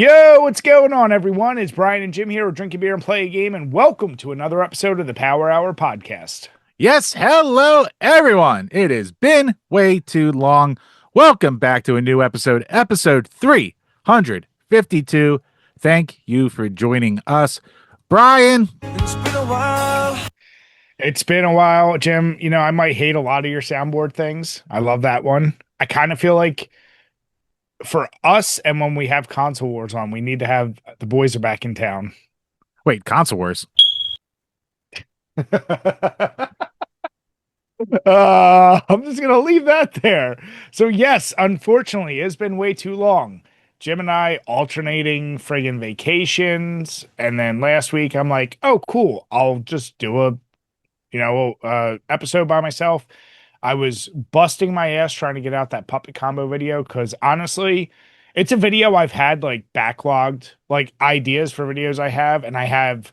Yo, what's going on, everyone? It's Brian and Jim here. We're drinking beer and play a game, and welcome to another episode of the Power Hour podcast. Yes, hello everyone. It has been way too long. Welcome back to a new episode 352. Thank you for joining us. Brian, It's been a while, Jim. I might hate a lot of your soundboard things. I love that one. I kind of feel like for us, and when we have console wars on, we need to have the boys are back in town. wait, console wars. I'm just gonna leave that there. So yes, unfortunately, it's been way too long. Jim and I alternating friggin' vacations, and then last week I'm like, oh cool, I'll just do a episode by myself. I was busting my ass trying to get out that puppet combo video because honestly, it's a video I've had like backlogged, like ideas for videos I have, and I have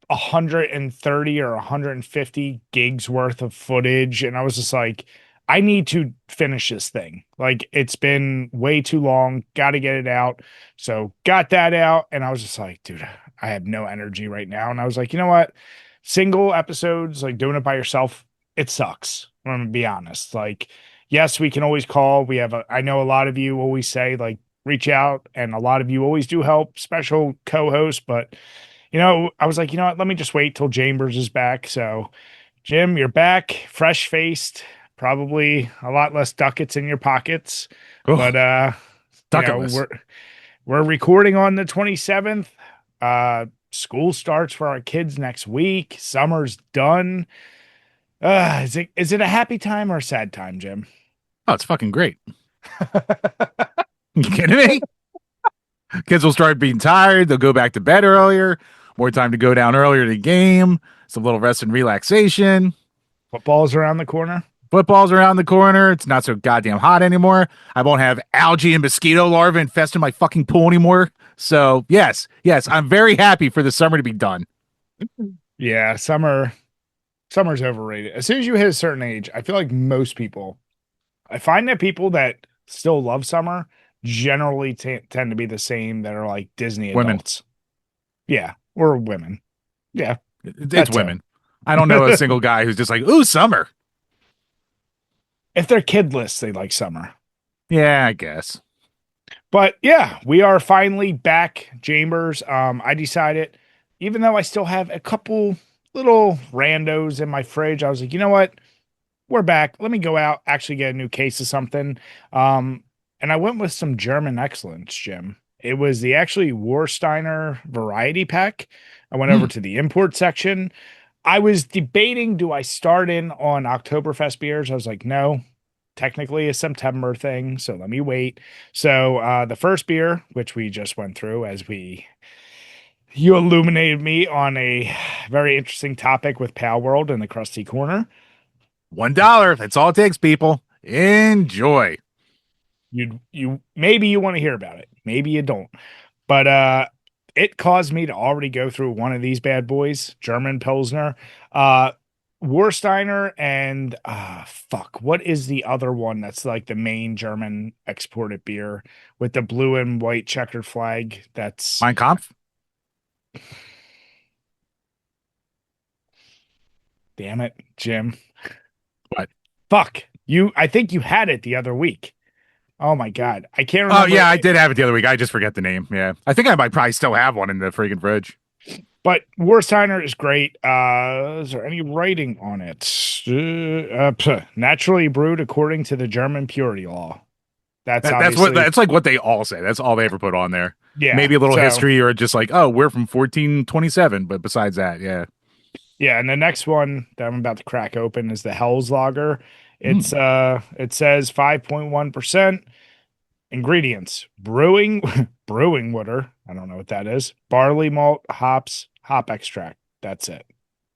130 or 150 gigs worth of footage. And I was just like, I need to finish this thing. Like, it's been way too long. Got to get it out. So, got that out. And I was just like, dude, I have no energy right now. And I was like, you know what? Single episodes, like doing it by yourself, it sucks. I'm going to be honest. Like, yes, we can always call. I know a lot of you always say, like, reach out. And a lot of you always do help, special co host. But I was like, you know what? Let me just wait till Chambers is back. So, Jim, you're back, fresh faced, probably a lot less ducats in your pockets. Oh, But ducketless. we're recording on the 27th. School starts for our kids next week. Summer's done. Is it a happy time or a sad time, Jim? Oh, it's fucking great. You kidding me? Kids will start being tired. They'll go back to bed earlier. More time to go down earlier to the game. Some little rest and relaxation. Football's around the corner. Football's around the corner. It's not so goddamn hot anymore. I won't have algae and mosquito larvae infesting my fucking pool anymore. So, yes, I'm very happy for the summer to be done. Yeah, summer's overrated. As soon as you hit a certain age, I feel like I find that people that still love summer generally tend to be the same that are like Disney Women. adults. Yeah, or women. Yeah, It's that too. women. I don't know a single guy who's just like, ooh, summer. If they're kidless, they like summer. Yeah, I guess. But yeah, we are finally back, Chambers. I decided, even though I still have a couple little randos in my fridge, I was like, you know what? We're back. Let me go out, actually get a new case of something. And I went with some German excellence, Jim. It was the actually Warsteiner variety pack. I went over Hmm. to the import section. I was debating, do I start in on Oktoberfest beers? I was like, no, technically a September thing, so let me wait. So the first beer, which we just went through you illuminated me on a very interesting topic with Pal World and the Krusty Corner. $1. That's all it takes, people. Enjoy. You maybe you want to hear about it, maybe you don't, but it caused me to already go through one of these bad boys, German Pilsner, uh Warsteiner, and fuck, what is the other one that's like the main German exported beer with the blue and white checkered flag? That's Mein Kampf? damn it, Jim. What? Fuck. I think you had it the other week. Oh my god. I can't Oh, remember yeah, I it. did have it the other week. I just forget the name. Yeah. I think I might probably still have one in the freaking fridge. But Warsteiner is great. Is there any writing on it? Naturally brewed according to the German purity law. That's obviously, That's like what they all say. That's all they ever put on there. yeah. Maybe a little So, history or just like, oh, we're from 1427. But besides that, yeah. yeah. And the next one that I'm about to crack open is the Hell's Lager. Mm. It says 5.1%. Ingredients: brewing water. I don't know what that is. Barley malt, hops, hop extract. That's it.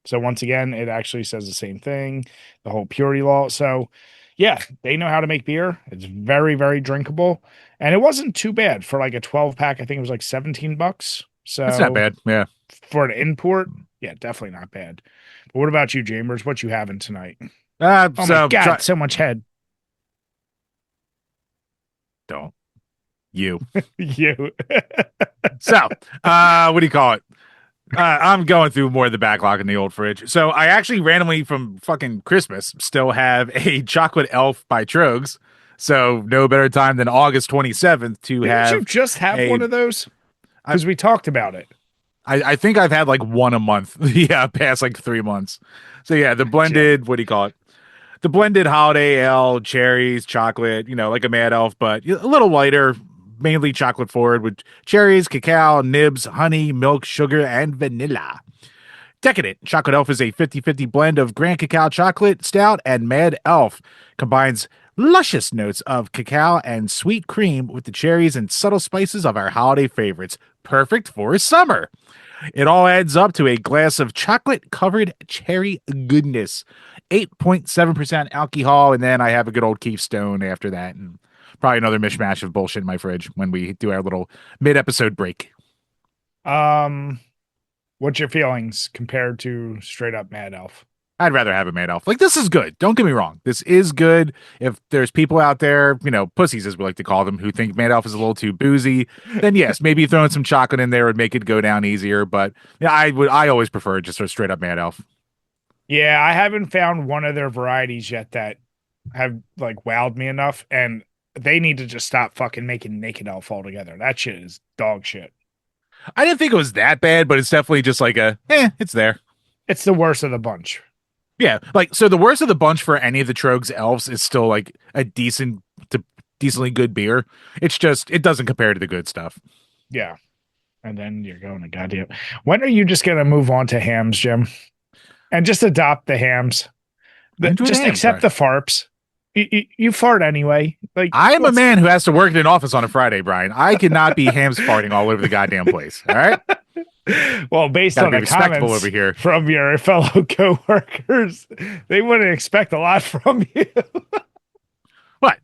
So once again, it actually says the same thing, the whole purity law. So yeah, they know how to make beer. It's very, very drinkable. And it wasn't too bad for like a 12 pack. I think it was like 17 bucks. That's not So bad. Yeah. for an import, yeah, definitely not bad. But what about you, Chambers? What you having tonight? Uh, Oh my so God, try, so much head. don't. You. You. So, what do you call it? I'm going through more of the backlog in the old fridge. So I actually randomly from fucking Christmas still have a chocolate elf by Trogs. So no better time than August 27th to Didn't you have just have a one of those? I, Because we talked about it. I think I've had like one a month. Yeah, past like 3 months. So yeah, the Jim. blended, what do you call it? The blended holiday ale, cherries, chocolate, like a Mad Elf, but a little lighter, mainly chocolate forward with cherries, cacao, nibs, honey, milk, sugar, and vanilla. Decadent Chocolate Elf is a 50-50 blend of Grand Cacao Chocolate Stout and Mad Elf. Combines luscious notes of cacao and sweet cream with the cherries and subtle spices of our holiday favorites. Perfect for summer. It all adds up to a glass of chocolate covered cherry goodness. 8.7% alcohol, and then I have a good old Keystone after that, and probably another mishmash of bullshit in my fridge when we do our little mid episode break. Um, what's your feelings compared to straight up Mad Elf? I'd rather have a Mad Elf. Like, this is good. Don't get me wrong. This is good. If there's people out there, pussies as we like to call them, who think Mad Elf is a little too boozy, then yes, maybe throwing some chocolate in there would make it go down easier. But yeah, I always prefer just a straight up Mad Elf. Yeah, I haven't found one of their varieties yet that have like wowed me enough, and they need to just stop fucking making Naked Elf altogether. That shit is dog shit. I didn't think it was that bad, but it's definitely just like it's there. It's the worst of the bunch. Yeah, like so the worst of the bunch for any of the Trogs elves is still like a decently good beer. It's just it doesn't compare to the good stuff. Yeah. And then you're going to goddamn. When are you just gonna move on to hams, Jim? And just adopt the hams. I enjoy the Just hams, accept Brian. the farps. You fart anyway. Like I am a what's man who has to work in an office on a Friday, Brian. I cannot be hams farting all over the goddamn place. All right, well, based got to on be the respectable over comments here. from your fellow coworkers, they wouldn't expect a lot from you. What?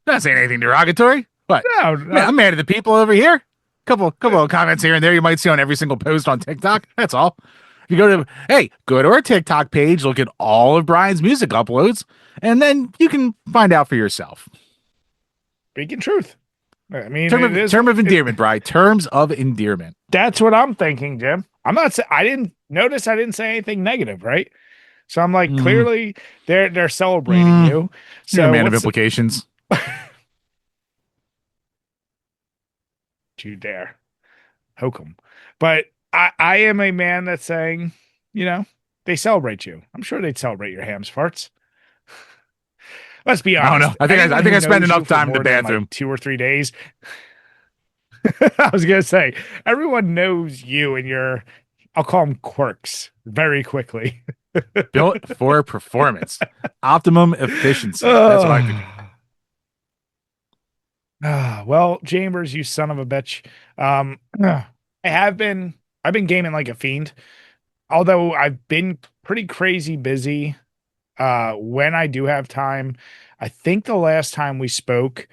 Not saying anything derogatory. What? No, Man, I'm mad at the people over here. Couple of comments here and there you might see on every single post on TikTok. That's all. If you go to our TikTok page, look at all of Brian's music uploads, and then you can find out for yourself. speaking truth. I mean, it is. Term of endearment, Brian. Terms of endearment. That's what I'm thinking, Jim. I'm not. I didn't notice. I didn't say anything negative, right? So I'm like, Mm, clearly they're celebrating mm, you. you're a So man of what's implications. you dare hokum? But I am a man that's saying, you know, they celebrate you. I'm sure they'd celebrate your hams farts. Let's be I don't know. honest. I Anyone think who I spent knows you enough for time in the more than like bathroom. 2 or 3 days, I was gonna say everyone knows you and your, I'll call them quirks very quickly. Built for performance, optimum efficiency. That's what I think. Oh. Well, Chambers, you son of a bitch. I have been I've been gaming like a fiend. Although I've been pretty crazy busy. When I do have time, I think the last time we spoke,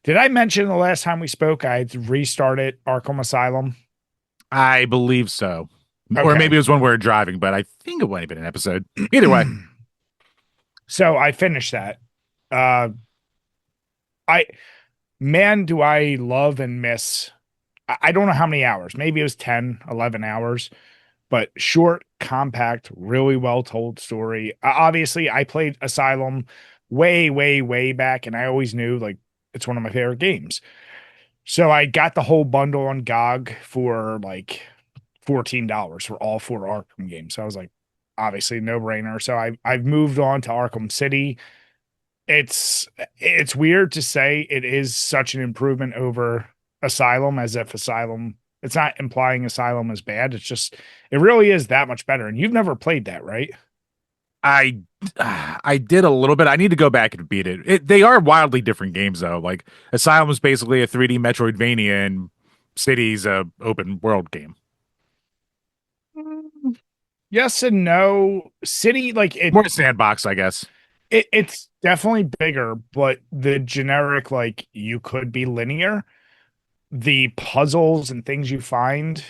did I mention the last time we spoke I had restarted Arkham Asylum? I believe so, or Okay. maybe it was when we were driving, but I think it might have been an episode. Either way, So I finished that. Uh I man, do I love and miss. I don't know how many hours. Maybe it was 10, 11 hours, but short, compact, really well told story. Obviously, I played Asylum way, way, way back, and I always knew like it's one of my favorite games. So I got the whole bundle on GOG for like $14 for all four Arkham games. So I was like, obviously no brainer. So I've moved on to Arkham City. It's it's weird to say it is such an improvement over Asylum, as if Asylum, it's not implying Asylum is bad. It's just it really is that much better. And you've never played that, right? I I did a little bit. I need to go back and beat it. They are wildly different games though. Like Asylum is basically a 3D Metroidvania, and City's a open world game. Mm, yes and no. City, like More sandbox, I guess. it's definitely bigger, but the generic, like you could be linear. The puzzles and things you find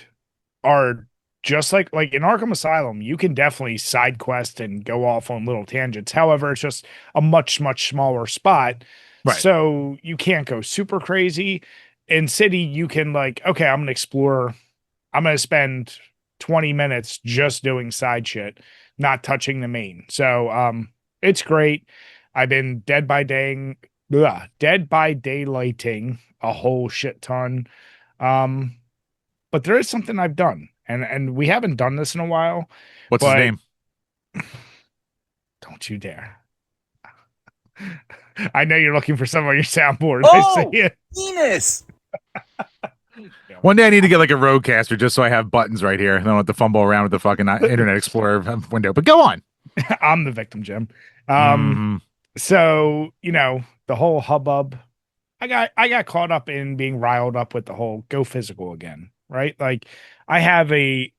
are just like in Arkham Asylum, you can definitely side quest and go off on little tangents. However, it's just a much, much smaller spot. Right. So you can't go super crazy. in city you can like, okay, I'm gonna explore. I'm gonna spend 20 minutes just doing side shit, not touching the main. So it's great. I've been dead by daylighting a whole shit ton. Um, but there is something I've done, and we haven't done this in a while, What's his but name? don't you dare. I know you're looking for some on your soundboard. I see Oh, it. penis. Yeah. One day I need to get like a roadcaster just so I have buttons right here. I don't have to fumble around with the fucking Internet Explorer window. But go on. I'm the victim, Jim. Um, Hmm. so the whole hubbub. I got caught up in being riled up with the whole go physical again, right? Like I have a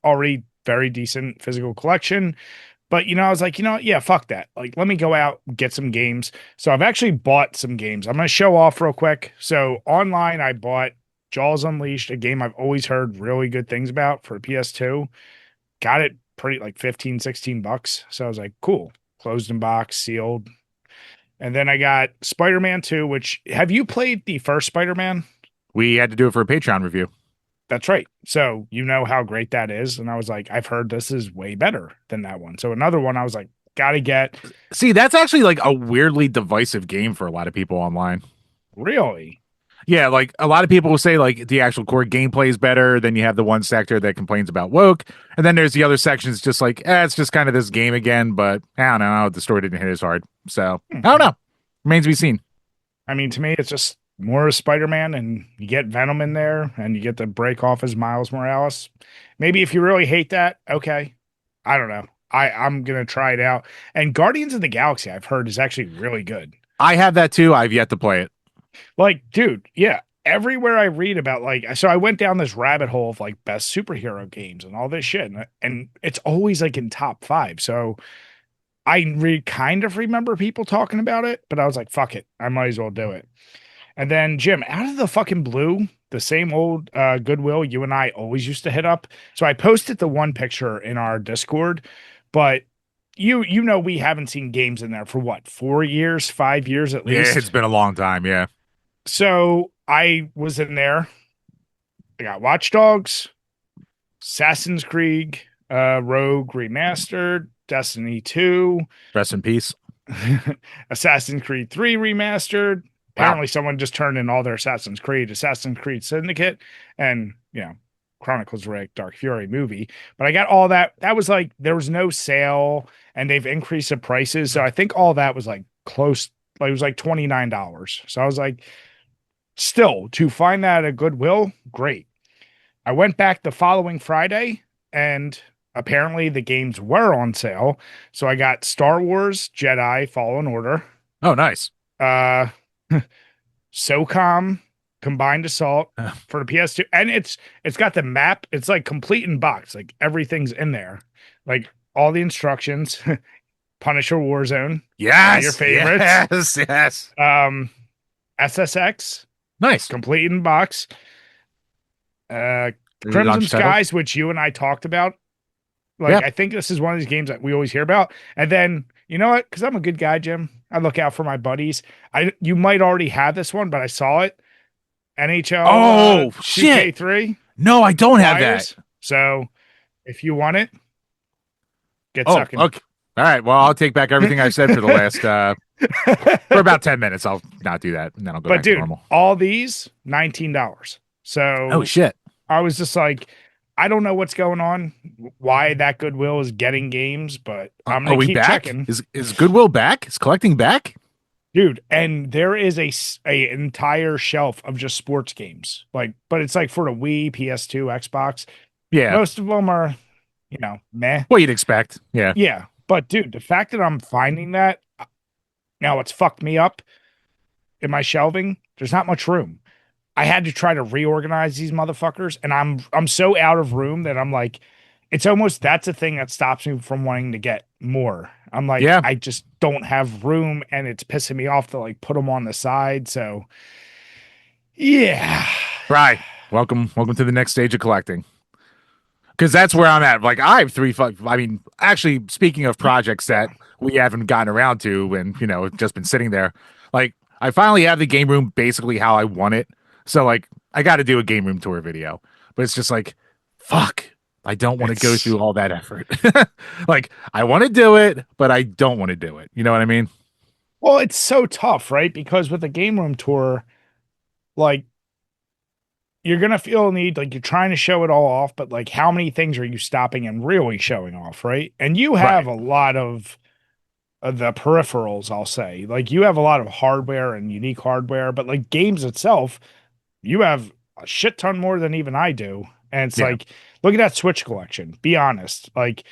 already very decent physical collection, but I was like, yeah, fuck that. Like, let me go out get some games. So I've actually bought some games. I'm gonna show off real quick. So online, I bought Jaws Unleashed, a game I've always heard really good things about for PS2. Got it pretty like 15, $16. So I was like, cool. Closed in box, sealed. And then I got Spider-Man 2, which have you played the first Spider-Man? We had to do it for a Patreon review. That's right. So you know how great that is. And I was like, I've heard this is way better than that one. So another one I was like, gotta get. See, that's actually like a weirdly divisive game for a lot of people online. Really? Yeah, like a lot of people will say like the actual core gameplay is better. Then you have the one sector that complains about woke, and then there's the other sections just like, it's just kind of this game again. But I don't know, the story didn't hit as hard, so I don't know. Remains to be seen. I mean, to me, it's just more Spider-Man, and you get Venom in there, and you get to break off as Miles Morales. Maybe if you really hate that, okay. I don't know. I'm gonna try it out. And Guardians of the Galaxy, I've heard, is actually really good. I have that too. I've yet to play it. Like, dude, yeah. Everywhere I read about so I went down this rabbit hole of like best superhero games and all this shit, and it's always like in top five. So kind of remember people talking about it, but I was like, fuck it, I might as well do it. And then Jim, out of the fucking blue, the same old Goodwill you and I always used to hit up. So I posted the one picture in our Discord, but you know we haven't seen games in there for what, 4 years, 5 years at Yeah, least. it's been a long time. Yeah. So I was in there. I got Watch Dogs, Assassin's Creed, Rogue Remastered, Destiny 2, Rest in peace. Assassin's Creed 3 Remastered. Wow. Apparently, someone just turned in all their Assassin's Creed Syndicate, and Chronicles of Riddick, Dark Fury movie. But I got all that. That was like there was no sale, and they've increased the prices. So I think all that was like close. Like it was like $29. So I was like, still to find that at Goodwill, great. I went back the following Friday, and apparently the games were on sale. So I got Star Wars Jedi Fallen Order, Oh, nice. uh SOCOM Combined Assault for the PS2, and it's got the map. It's like complete in box, like everything's in there, like all the instructions. Punisher Warzone, one of your Yes. favorites. Yes. Yes. SSX, Nice. complete in box. Uh, Crimson Launch title. Skies, which you and I talked about. Like, Yeah. I think this is one of these games that we always hear about. And then, you know what? Because I'm a good guy, Jim. I look out for my buddies. You might already have this one, but I saw it. NHL Oh shit. 2K3 No, I don't have that. Flyers. So if you want it, get Oh, sucking. okay. All right. Well, I'll take back everything I've said for the last for about 10 minutes. I'll not do that, and then I'll go But back to dude, normal. all these $19. Oh So shit. I was just like, I don't know what's going on, why that Goodwill is getting games, but I'm Are gonna we keep back? checking. Is Goodwill back? Is collecting back? Dude, and there is a entire shelf of just sports games. Like, but it's like for the Wii, PS2, Xbox. Yeah. Most of them are, meh. What you'd expect. Yeah. Yeah. But dude, the fact that I'm finding that now it's fucked me up in my shelving. There's not much room. I had to try to reorganize these motherfuckers, and I'm so out of room that I'm like, it's almost that's a thing that stops me from wanting to get more. I'm like, Yeah. I just don't have room, and it's pissing me off to like put them on the side. So yeah. Right. Welcome to the next stage of collecting. Because that's where I'm at. Like I have I mean, actually, speaking of projects that we haven't gotten around to, and just been sitting there. Like I finally have the game room basically how I want it. So like I got to do a game room tour video, but it's just like, fuck, I don't want to go It's through all that effort. Like I want to do it, but I don't want to do it. You know what I mean? well, it's so tough, right? Because with a game room tour, like you're gonna feel a need, like you're trying to show it all off, but like how many things are you stopping and really showing off, right? And you have Right. a lot of the peripherals, I'll say. Like you have a lot of hardware and unique hardware, but like games itself, you have a shit ton more than even I do. And it's Yeah. like, look at that Switch collection. Be honest. Like,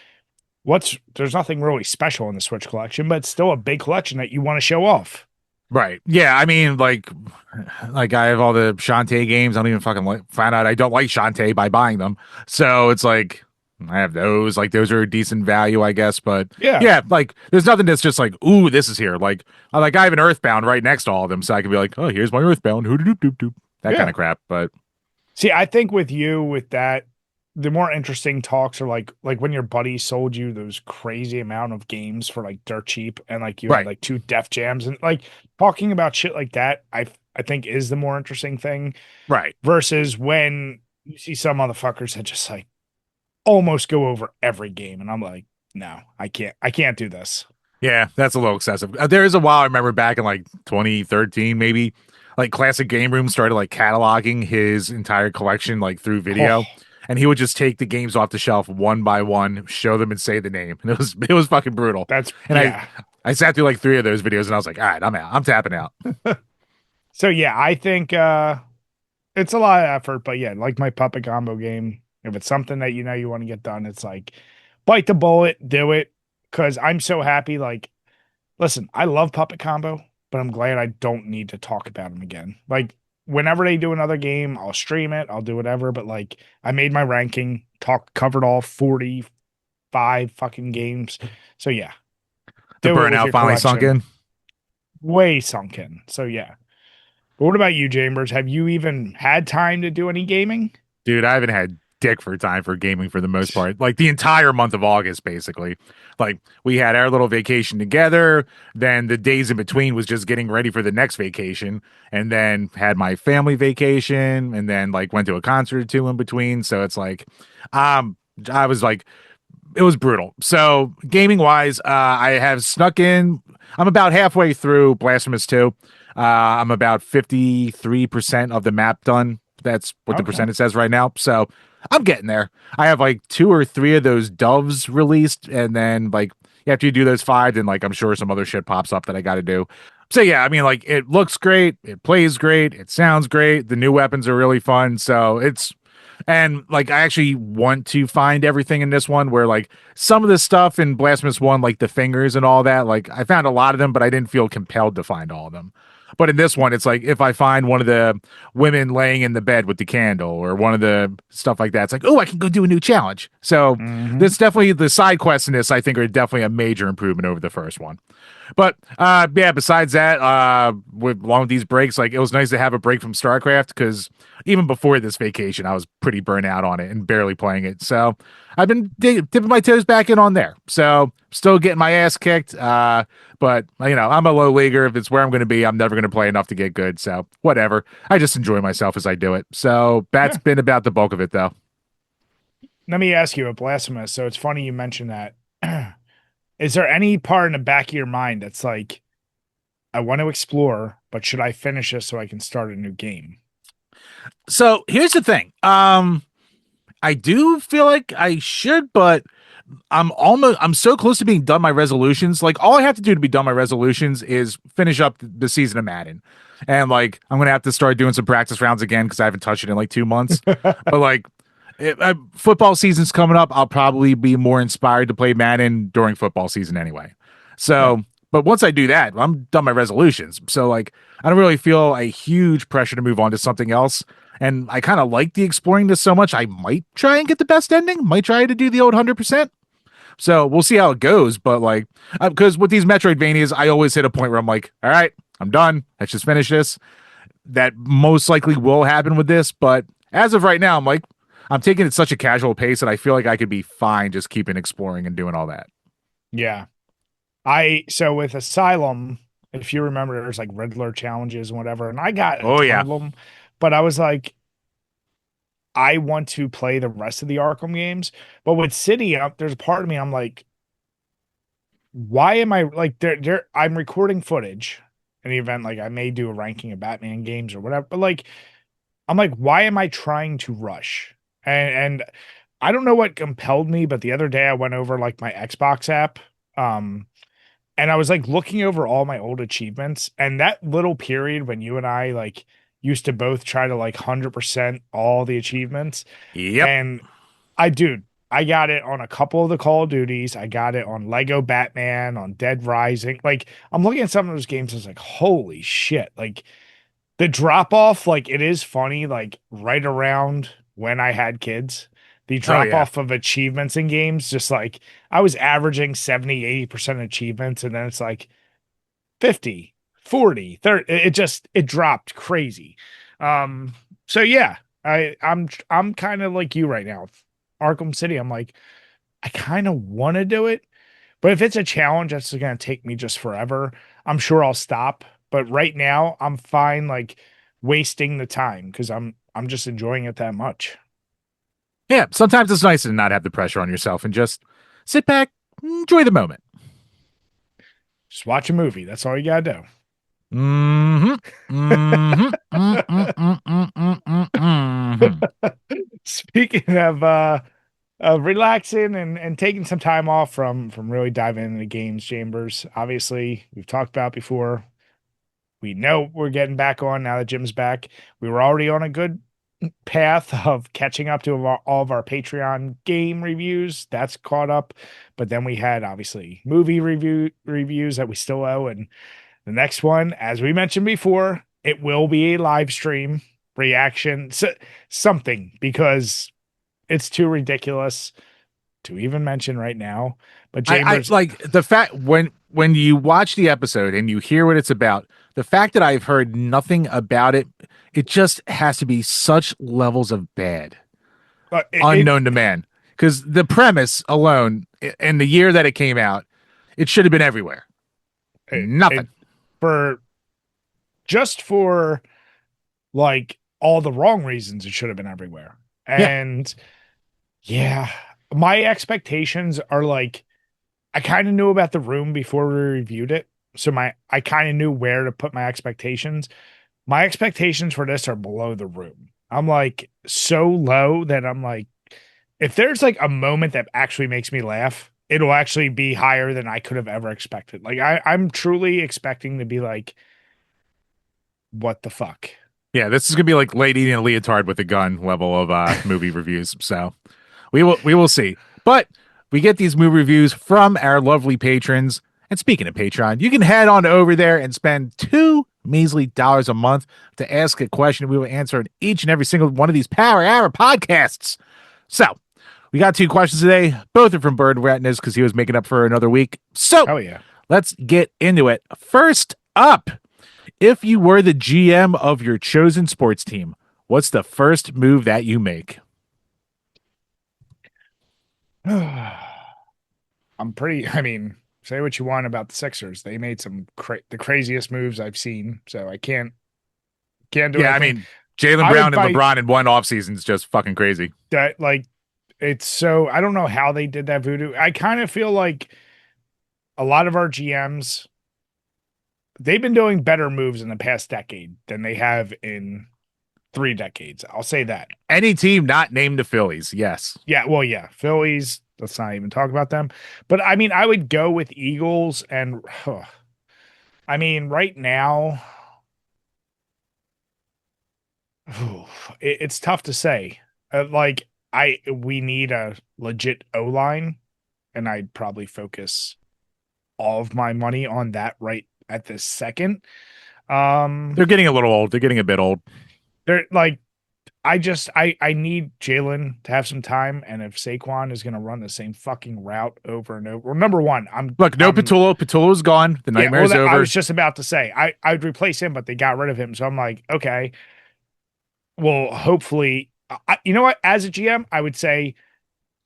there's nothing really special in the Switch collection, but it's still a big collection that you want to show off. Right. Yeah. I mean, like I have all the Shantae games. I don't even fucking like, find out I don't like Shantae by buying them. So it's like I have those. Like those are a decent value, I guess. But Yeah. yeah, like there's nothing that's just like, ooh, this is here. Like I have an Earthbound right next to all of them, so I can be like, oh, here's my Earthbound. Hoo doop doop doop. That kind Yeah. of crap. But See, I think with you, with that, the more interesting talks are like when your buddy sold you those crazy amount of games for like dirt cheap and like you had right, like two Def Jams and like talking about shit like that, I think is the more interesting thing right. versus when you see some motherfuckers that just like almost go over every game and I'm like, no, I can't do this. Yeah, that's a little excessive. There is a while I remember back in like 2013, maybe, like Classic Game Room started like cataloging his entire collection like through video, Oh, and he would just take the games off the shelf one by one, show them, and say the name. And it was fucking brutal. that's And yeah. I sat through like three of those videos, and I was like, all right, I'm out. I'm tapping out. So yeah, I think it's a lot of effort, but yeah, like my puppet combo game, if it's something that you know you want to get done, it's like bite the bullet, do it. Cause I'm so happy. Like, listen, I love puppet combo, but I'm glad I don't need to talk about them again. Like, whenever they do another game, I'll stream it, I'll do whatever. But like, I made my ranking, covered all 45 fucking games. So yeah, The do it with burnout your finally sunk collection. in. Way sunk in. So yeah. But what about you, Chambers? Have you even had time to do any gaming? Dude, I haven't had dick for time for gaming for the most part. Like the entire month of August, basically. Like we had our little vacation together. Then the days in between was just getting ready for the next vacation. And then had my family vacation and then like went to a concert or two in between. So it's like, I was like, it was brutal. So gaming wise, I have snuck in. I'm about halfway through Blasphemous 2. I'm about 53% of the map done. That's what the Okay. percentage says right now. So I'm getting there. I have like two or three of those doves released, and then like after you do those five, then like I'm sure some other shit pops up that I got to do. So yeah, I mean like it looks great, it plays great, it sounds great. The new weapons are really fun. So it's and like I actually want to find everything in this one where like some of the stuff in Blasphemous 1, like the fingers and all that, like I found a lot of them, but I didn't feel compelled to find all of them. But in this one, it's like if I find one of the women laying in the bed with the candle or one of the stuff like that, it's like, oh, I can go do a new challenge. So Hmm. this definitely the side quests in this, I think, are definitely a major improvement over the first one. But yeah, besides that, with along with these breaks, like it was nice to have a break from StarCraft because even before this vacation, I was pretty burnt out on it and barely playing it. So I've been dipping my toes back in on there. So still getting my ass kicked. But you know, I'm a low leaguer. If it's where I'm going to be, I'm never going to play enough to get good. So whatever. I just enjoy myself as I do it. So that's Yeah. been about the bulk of it, though. Let me ask you a blasphemous. So it's funny you mentioned that. Is there any part in the back of your mind that's like, I want to explore, but should I finish this so I can start a new game? So here's the thing. I do feel like I should, but I'm so close to being done my resolutions. Like all I have to do to be done my resolutions is finish up the season of Madden. And like I'm gonna have to start doing some practice rounds again because I haven't touched it in like 2 months. But like football season's coming up, I'll probably be more inspired to play Madden during football season anyway. Yeah. So, but once I do that, I'm done my resolutions. So like I don't really feel a huge pressure to move on to something else. And I kind of like the exploring this so much, I might try and get the best ending. Might try to do the old 100%. So we'll see how it goes. But like, because with these Metroidvanias, I always hit a point where I'm like, all right, I'm done. Let's just finish this. That most likely will happen with this. But as of right now, I'm like, I'm taking it at such a casual pace that I feel like I could be fine just keeping exploring and doing all that. Yeah. So with Asylum, if you remember, there's like Riddler challenges and whatever, and I got a Oh ton yeah, of them. but I was like, I want to play the rest of the Arkham games. But with City, there's a part of me I'm like, why am I like I'm recording footage in the event like I may do a ranking of Batman games or whatever, but like I'm like, why am I trying to rush? And I don't know what compelled me, but the other day I went over like my Xbox app. Um, and I was like looking over all my old achievements, and that little period when you and I like used to both try to like 100% all the achievements. Yep. And dude, I got it on a couple of the Call of Duties. I got it on Lego Batman, on Dead Rising. Like, I'm looking at some of those games, I was like, holy shit. Like, the drop off, like, it is funny, like, right around when I had kids, the Oh drop yeah. off of achievements in games, just like, I was averaging 70, 80% achievements, and then it's like 50, 40, 30. It dropped crazy. Um, so yeah, I'm kind of like you right now. Arkham City, I'm like, I kind of want to do it, but if it's a challenge that's going to take me just forever, I'm sure I'll stop. But right now, I'm fine like wasting the time because I'm just enjoying it that much. Yeah. Sometimes it's nice to not have the pressure on yourself and just sit back, enjoy the moment. Just watch a movie. That's all you gotta Mm-hmm. Mm-hmm. Mm-hmm. do. Speaking of relaxing and taking some time off from really diving into the games, Chambers. Obviously, we've talked about before. We know we're getting back on now that Jim's back. We were already on a good path of catching up to all of our Patreon game reviews. That's caught up. But then we had obviously movie reviews that we still owe. And the next one, as we mentioned before, it will be a live stream reaction, something because it's too ridiculous to even mention right now. But I Chambers, like the fact when you watch the episode and you hear what it's about, the fact that I've heard nothing about it, it just has to be such levels of bad it, unknown to man. Because the premise alone and the year that it came out, it should have been everywhere. it Nothing. for just for like all the wrong reasons, it should have been everywhere. Yeah. And yeah, my expectations are like I kind of knew about the room before we reviewed it. So I kind of knew where to put my expectations. My expectations for this are below the room. I'm like so low that I'm like, if there's like a moment that actually makes me laugh, it'll actually be higher than I could have ever expected. Like I'm truly expecting to be like, what the fuck? Yeah, this is gonna be like lady in a leotard with a gun level of movie reviews. So we will see. But we get these movie reviews from our lovely patrons. And speaking of Patreon, you can head on over there and spend two measly dollars a month to ask a question. We will answer in each and every single one of these Power Hour podcasts. So we got two questions today. Both are from Bird Retinas because he was making up for another week. So Hell yeah. let's get into it. First up, if you were the GM of your chosen sports team, what's the first move that you make? I'm pretty, I mean, say what you want about the Sixers. They made the craziest moves I've seen, so I can't do Yeah, I anything. mean, Jalen I would Brown and fight LeBron in one offseason is just fucking crazy. that like it's so I don't know how they did that voodoo. I kind of feel like a lot of our GMs they've been doing better moves in the past decade than they have in 3 decades. I'll say that. Any team not named the Phillies, yes. Yeah, well, yeah, Phillies. Let's not even talk about them. But I mean, I would go with Eagles, and I mean, right now, it's tough to say. Like, we need a legit O line, and I'd probably focus all of my money on that right at this second. Um, They're getting a little old. They're getting a bit old. they're like I need Jalen to have some time, and if Saquon is going to run the same fucking route over and over, well, number one, Look, no I'm Patullo. Patullo's gone. The yeah, well, nightmare's I over. was just about to say I'd replace him, but they got rid of him, so I'm like, okay, well, hopefully, you know what? As a GM, I would say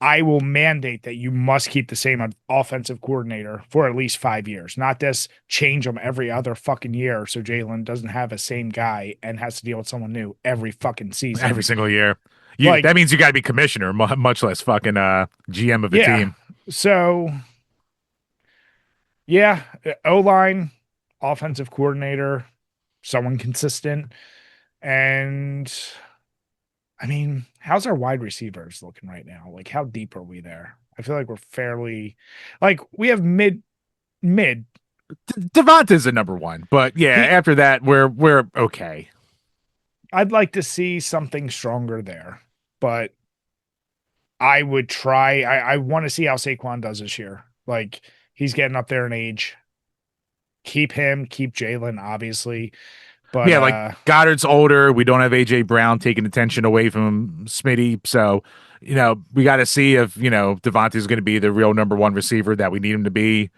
I will mandate that you must keep the same offensive coordinator for at least 5 years, not this change them every other fucking year. So Jalen doesn't have a same guy and has to deal with someone new every fucking every season. singo year. You Like, that means you got to be commissioner, much less fucking GM of a yeah. team. So, yeah, O line, offensive coordinator, someone consistent. And I mean, how's our wide receivers looking right now? Like, how deep are we there? I feel like we're fairly, like, we have mid. Devonta's a number one, but yeah, He, after that we're okay. I'd like to see something stronger there, but I would try. I want to see how Saquon does this year. Like, he's getting up there in age. Keep him, keep Jalen, obviously. But Yeah, like Goddard's older. We don't have AJ Brown taking attention away from Smitty, so we got to see if Devontae's going to be the real number one receiver that we need him to be.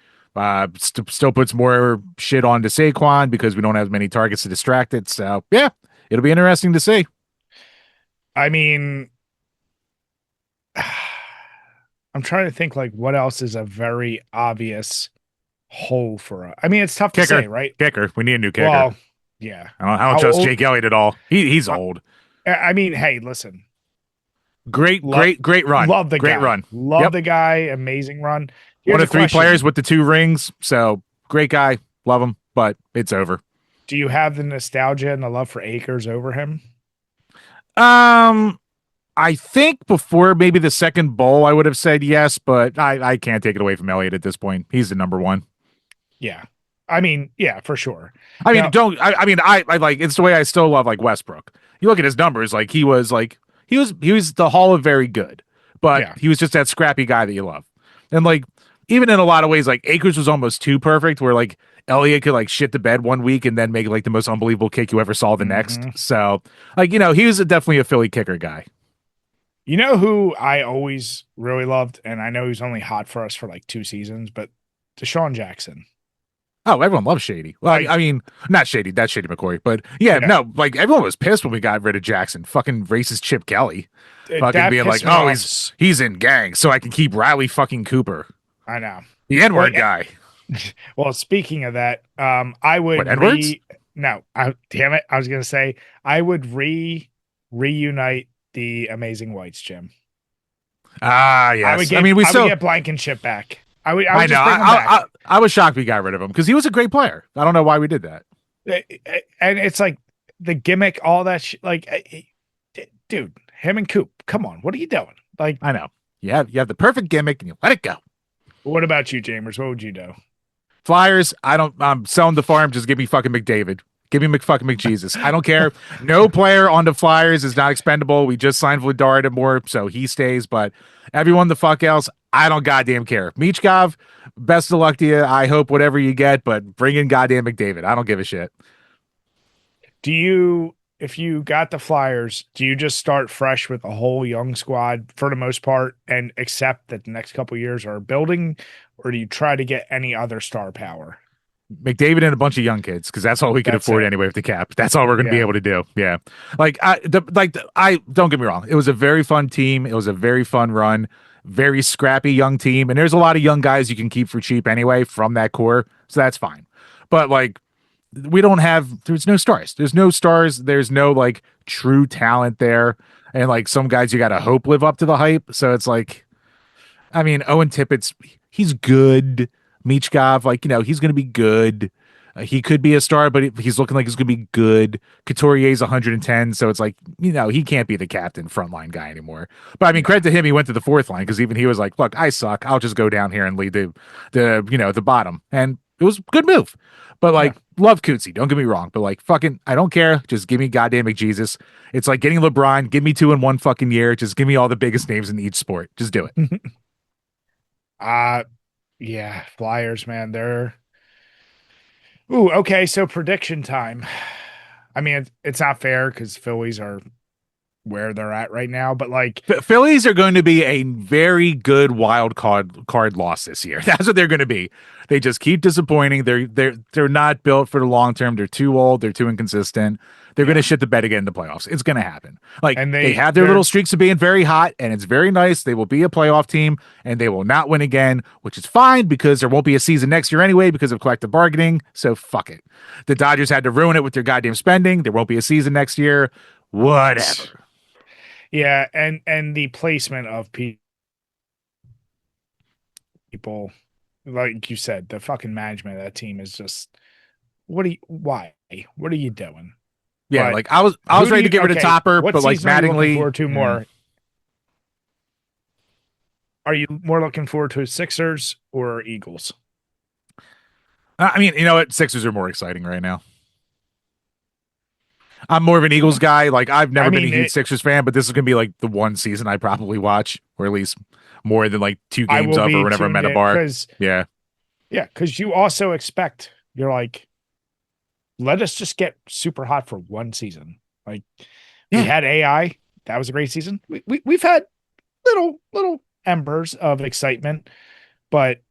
Still puts more shit on to Saquon because we don't have as many targets to distract it. So yeah, it'll be interesting to see. I mean, I'm trying to think like what else is a very obvious hole for us. I mean, it's tough to Kicker, say, right? kicker. We need a new kicker. Well, yeah. I don't How trust old? Jake Elliott at all. He's old. I mean, hey, listen, Great, love great, great run. love the Great guy. run. Love Yep. the guy. Amazing run. One Here's a of three players question. with the two rings. So great guy. Love him, but it's over. Do you have the nostalgia and the love for Akers over him? Um, I think before maybe the second bowl, I would have said yes, but I can't take it away from Elliott at this point. He's the number one. Yeah. I mean, yeah, for sure. I mean, Now, don't I mean I like it's the way I still love like Westbrook. You look at his numbers, he was the Hall of Very Good, but yeah. he was just that scrappy guy that you love. And like even in a lot of ways, like Akers was almost too perfect, where like Elliott could like shit the bed one week and then make like the most unbelievable kick you ever saw the next. Hmm. So like he was definitely a Philly kicker guy. You know who I always really loved, and I know he's only hot for us for like 2 seasons, but Deshaun Jackson. Oh, everyone loves Shady. Well, I Like, mean, not Shady. That's Shady McCoy. But yeah, yeah, no, like everyone was pissed when we got rid of Jackson. Fucking racist Chip Kelly. Fucking that being like, pissed me oh, off. he's in gangs, so I can keep Riley fucking Cooper, I know. the N Well, word guy. well, speaking of that, I What would Edwards? no, damn it, I was gonna say I would reunite the Amazing Whites, Jim. Ah, yes. I mean, we I would still. get Blankenship back. I I would know. just bring him back. I was shocked we got rid of him because he was a great player. I don't know why we did that. And it's like the gimmick, all that like, dude, him and Coop, come on, what are you doing? Like, I know. You have the perfect gimmick and you let it go. what about you, Chambers? What would you do? Flyers, I'm selling the farm. Just give me fucking McDavid. Give me McFucking McJesus. I don't care. No player on the Flyers is not expendable. We just signed Vladar more, so he stays. But everyone the fuck else, I don't goddamn care. Michkov, best of luck to you. I hope whatever you get, but bring in goddamn McDavid. I don't give a shit. Do you, if you got the Flyers, do you just start fresh with a whole young squad for the most part and accept that the next couple years are building, or do you try to get any other star power? McDavid and a bunch of young kids because that's all we could That's afford it. anyway with the cap. That's all we're going to be Yeah. able to do. Yeah, I don't get me wrong. It was a very fun team. It was a very fun run. Very scrappy young team, and there's a lot of young guys you can keep for cheap anyway from that core, so that's fine. But like, we don't have. There's no stars. There's no stars. There's no like true talent there, and like some guys you got to hope live up to the hype. So it's like I mean, Owen Tippett's he's good. Michkov, like he's going to be good. He could be a star, but he's looking like he's going to be good. Couturier's 110, so it's like he can't be the captain frontline guy anymore. But I mean, No. credit to him, he went to the fourth line because even he was like, "Look, I suck. I'll just go down here and lead the bottom," and it was a good move. But Yeah. like, love Cootsie, don't get me wrong, but like, fucking, I don't care. Just give me goddamn McJesus. It's like getting LeBron. Give me two in one fucking year. Just give me all the biggest names in each sport. Just do it. uh yeah, Flyers, man. They're ooh, okay. So prediction time. I mean, it's not fair because Phillies are where they're at right now, but like, Phillies are going to be a very good wild card loss this year. That's what they're going to be. They just keep disappointing. They're not built for the long term. They're too old. They're too inconsistent. They're going to Yeah. shit the bed again in the playoffs. It's going to happen. Like And they they have their little they're streaks of being very hot, and it's very nice. They will be a playoff team, and they will not win again, which is fine because there won't be a season next year anyway because of collective bargaining. So fuck it. The Dodgers had to ruin it with their goddamn spending. There won't be a season next year. Whatever. yeah, and the placement of people, like you said, the fucking management of that team is just why? What are you doing? Yeah, But like I was who do ready to you get rid of okay, Topper, what but like season are you looking Mattingly, forward to more? Are you more looking forward to Sixers or Eagles? I mean, you know what? Sixers are more exciting right now. I'm more of an Eagles Yeah. guy. Like I've I never been a mean, huge Sixers fan, but this is gonna be like the one season I probably watch, or at least more than like two I games will of, or be whenever I'm tuned at a in bar. because Yeah, yeah, because you also expect you're like, let us just get super hot for one season. Like we yeah. had AI, that was a great season. We've had little embers of excitement, but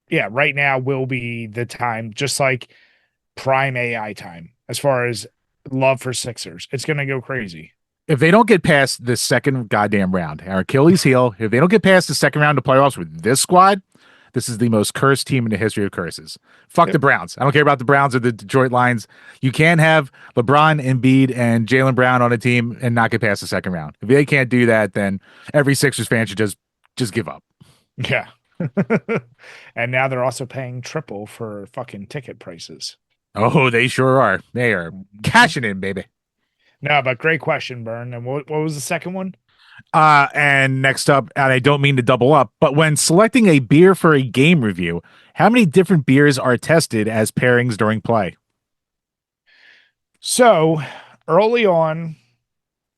yeah, right now will be the time, just like prime AI time, as far as love for Sixers. It's gonna go crazy. If they don't get past the second goddamn round, our Achilles heel, if they don't get past the second round of playoffs with this squad, this is the most cursed team in the history of curses. Fuck the Yep. Browns. I don't care about the Browns or the Detroit Lions. You can't have LeBron, Embiid, and Jalen Brown on a team and not get past the second round. If they can't do that, then every Sixers fan should just give up. Yeah. And now they're also paying triple for fucking ticket prices. Oh, they sure are. They are Mhm. cashing in, baby. No, but great question, Burn. And what was the second one? And next up, and I don't mean to double up, but when selecting a beer for a game review, how many different beers are tested as pairings during play? So early on,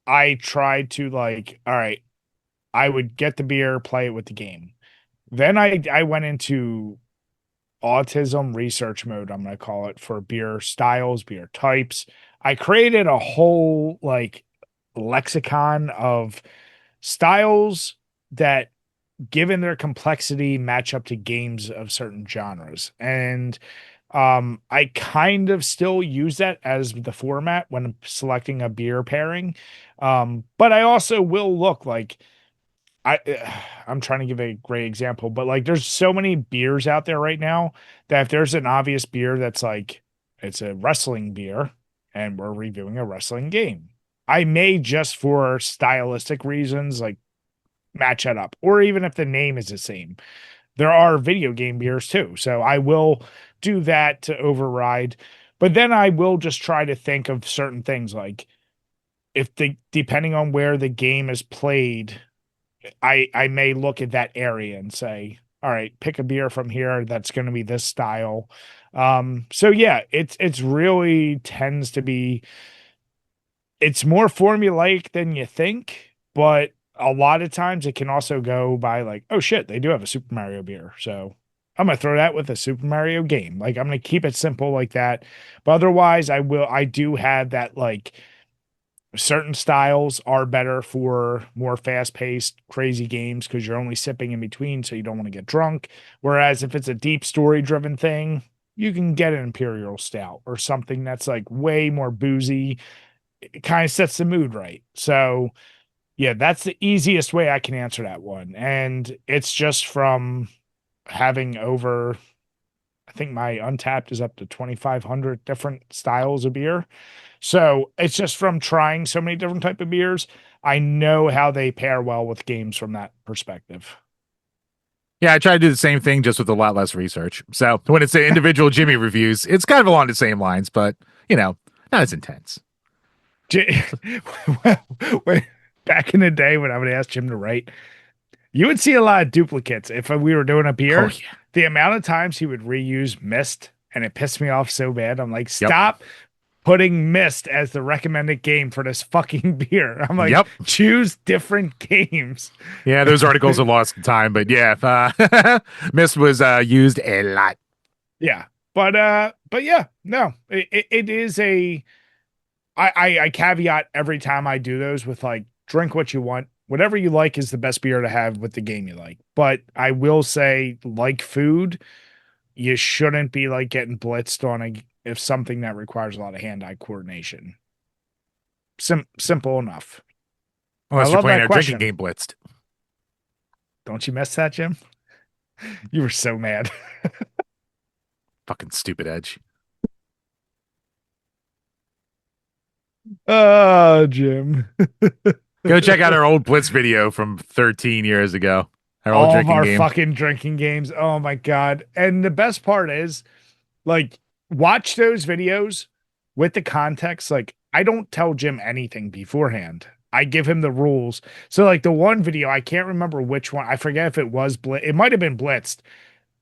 I tried to like, all right, I would get the beer, play it with the game. Then I went into autism research mode, I'm gonna call it, for beer styles, beer types. I created a whole like lexicon of styles that, given their complexity, match up to games of certain genres. And I kind of still use that as the format when selecting a beer pairing. But I also will look like I I'm trying to give a great example, but like there's so many beers out there right now that if there's an obvious beer that's like it's a wrestling beer and we're reviewing a wrestling game, I may just for stylistic reasons like match that up. Or even if the name is the same. There are video game beers too. So I will do that to override. But then I will just try to think of certain things like if the depending on where the game is played, I may look at that area and say, all right, pick a beer from here that's going to be this style. So yeah, it's really tends to be it's more formulaic than you think, but a lot of times it can also go by like, oh shit, they do have a Super Mario beer. So I'm gonna throw that with a Super Mario game. Like I'm gonna keep it simple like that. But otherwise I do have that like certain styles are better for more fast-paced, crazy games because you're only sipping in between, so you don't want to get drunk. Whereas if it's a deep story-driven thing, you can get an Imperial Stout or something that's like way more boozy. It kind of sets the mood right. So yeah, that's the easiest way I can answer that one. And it's just from having over, I think my Untapped is up to 2,500 different styles of beer. So it's just from trying so many different type of beers. I know how they pair well with games from that perspective. Yeah, I try to do the same thing just with a lot less research. So when it's the individual Jimmy reviews, it's kind of along the same lines, but not as intense. Well, back in the day when I would ask Jim to write, you would see a lot of duplicates. If we were doing a Oh beer, yeah. the amount of times he would reuse mist, and it pissed me off so bad. I'm like, Yep. stop putting mist as the recommended game for this fucking beer. I'm like, Yep. choose different games. Yeah, those articles are lost in time, but yeah, Mist was used a lot. Yeah. But yeah, no, it is a I caveat every time I do those with like drink what you want. Whatever you like is the best beer to have with the game you like. But I will say, like food, you shouldn't be like getting blitzed on a if something that requires a lot of hand-eye coordination. Simple enough. I Unless you're love playing that our drinking question. game blitzed. Don't you miss that, Jim? You were so mad. Fucking stupid Edge. Oh, Jim. Go check out our old Blitz video from 13 years ago. Our old All of drinking our game. fucking drinking games. Oh my God. And the best part is, like, watch those videos with the context. Like, I don't tell Jim anything beforehand. I give him the rules. So, like, the one video, I can't remember which one. I forget if it was Blitz. It might have been Blitzed,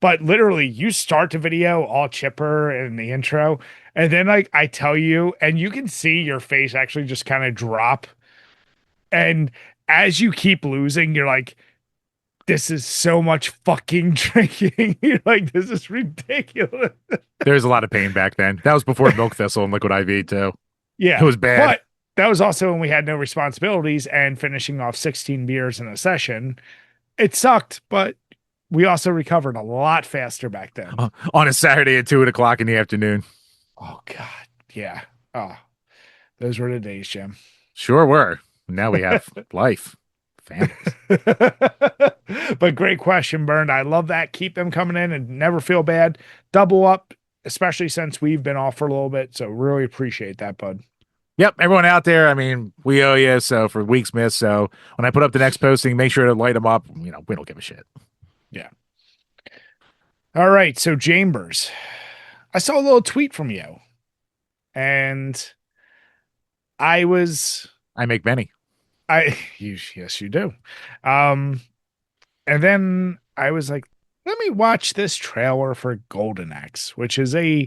but literally, you start the video all chipper in the intro, and then, like, I tell you, and you can see your face actually just kind of drop. And as you keep losing, you're like, this is so much fucking drinking. You're like, this is ridiculous. There's a lot of pain back then. That was before Milk Thistle and Liquid IV too. It Yeah. was bad. But that was also when we had no responsibilities and finishing off 16 beers in a session. It sucked, but we also recovered a lot faster back then. On a Saturday at 2 o'clock in the afternoon. Oh, God. Yeah. Oh, those were the days, Jim. Sure were. Now we have life, families. But great question, Burned. I love that. Keep them coming in and never feel bad. Double up, especially since we've been off for a little bit. So really appreciate that, bud. Yep, everyone out there, I mean, we owe you so for weeks missed. So when I put up the next posting, make sure to light them up. You know, we don't give a shit. Yeah. All right. So, Chambers, I saw a little tweet from you, and I was, I make many. yes, you do. Um, and then I was like, let me watch this trailer for Golden Axe, which is a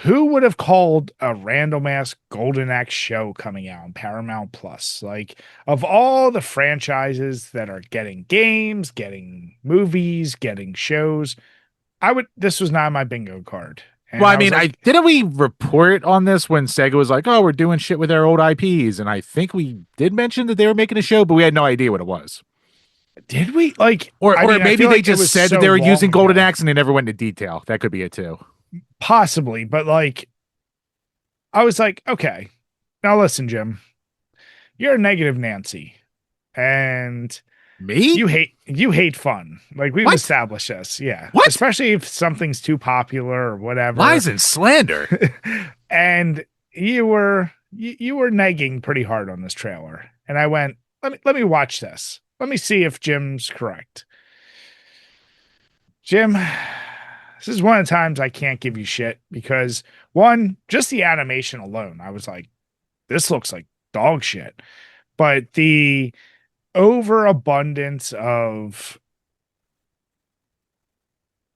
who would have called a random ass Golden Axe show coming out on Paramount Plus? Like, of all the franchises that are getting games, getting movies, getting shows, this was not my bingo card. Well, And I I was mean, I like, didn't we report on this when Sega was like, "Oh, we're doing shit with our old IPs," and I think we did mention that they were making a show, but we had no idea what it was. did we? Like, I Or mean, I maybe feel they like it just was said that so they were long using Golden ago. Axe and they never went into detail. That could be it too. Possibly, but like, I was like, okay, now listen, Jim, you're a negative Nancy, and Me? you hate fun. Like, we've What? established this, yeah. What? Especially if something's too popular or whatever. Lies and slander. And you were negging pretty hard on this trailer, and I went, let me watch this. Let me see if Jim's correct. Jim, this is one of the times I can't give you shit because one, just the animation alone, I was like, this looks like dog shit. But the overabundance of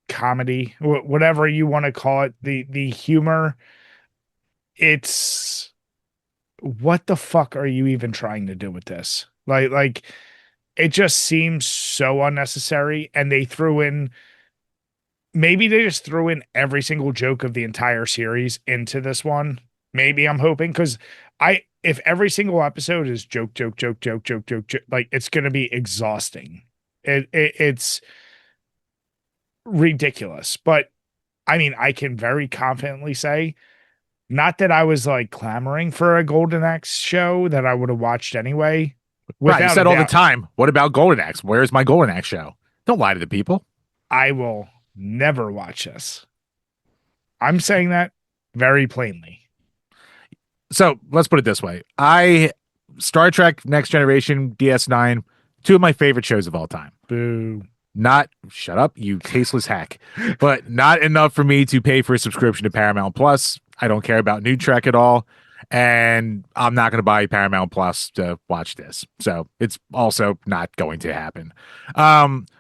comedy, whatever you want to call it, the humor, it's what the fuck are you even trying to do with this? Like it just seems so unnecessary. And maybe they just threw in every single joke of the entire series into this one. Maybe I'm hoping because if every single episode is joke, joke, joke, joke, joke, joke, joke, like it's gonna be exhausting. It's ridiculous. But I mean, I can very confidently say, not that I was like clamoring for a Golden Axe show that I would have watched anyway, Right. You without a said all the doubt. time, what about Golden Axe? Where's my Golden Axe show? Don't lie to the people. I will never watch this. I'm saying that very plainly. So let's put it this way. Star Trek Next Generation, DS9, two of my favorite shows of all time. Boo. Not shut up, you tasteless hack. But not enough for me to pay for a subscription to Paramount Plus. I don't care about New Trek at all. And I'm not going to buy Paramount Plus to watch this. So it's also not going to happen.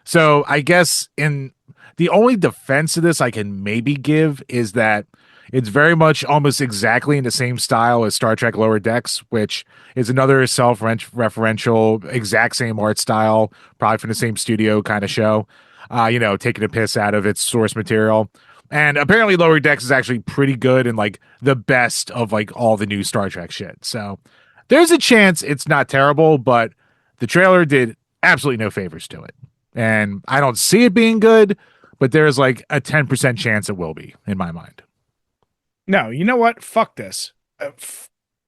So I guess in the only defense of this I can maybe give is that it's very much almost exactly in the same style as Star Trek Lower Decks, which is another self-referential, exact same art style, probably from the same studio kind of show. Taking a piss out of its source material. And apparently Lower Decks is actually pretty good and like the best of like all the new Star Trek shit. So there's a chance it's not terrible, but the trailer did absolutely no favors to it. And I don't see it being good, but there's like a 10% chance it will be in my mind. No, you know what? Fuck this.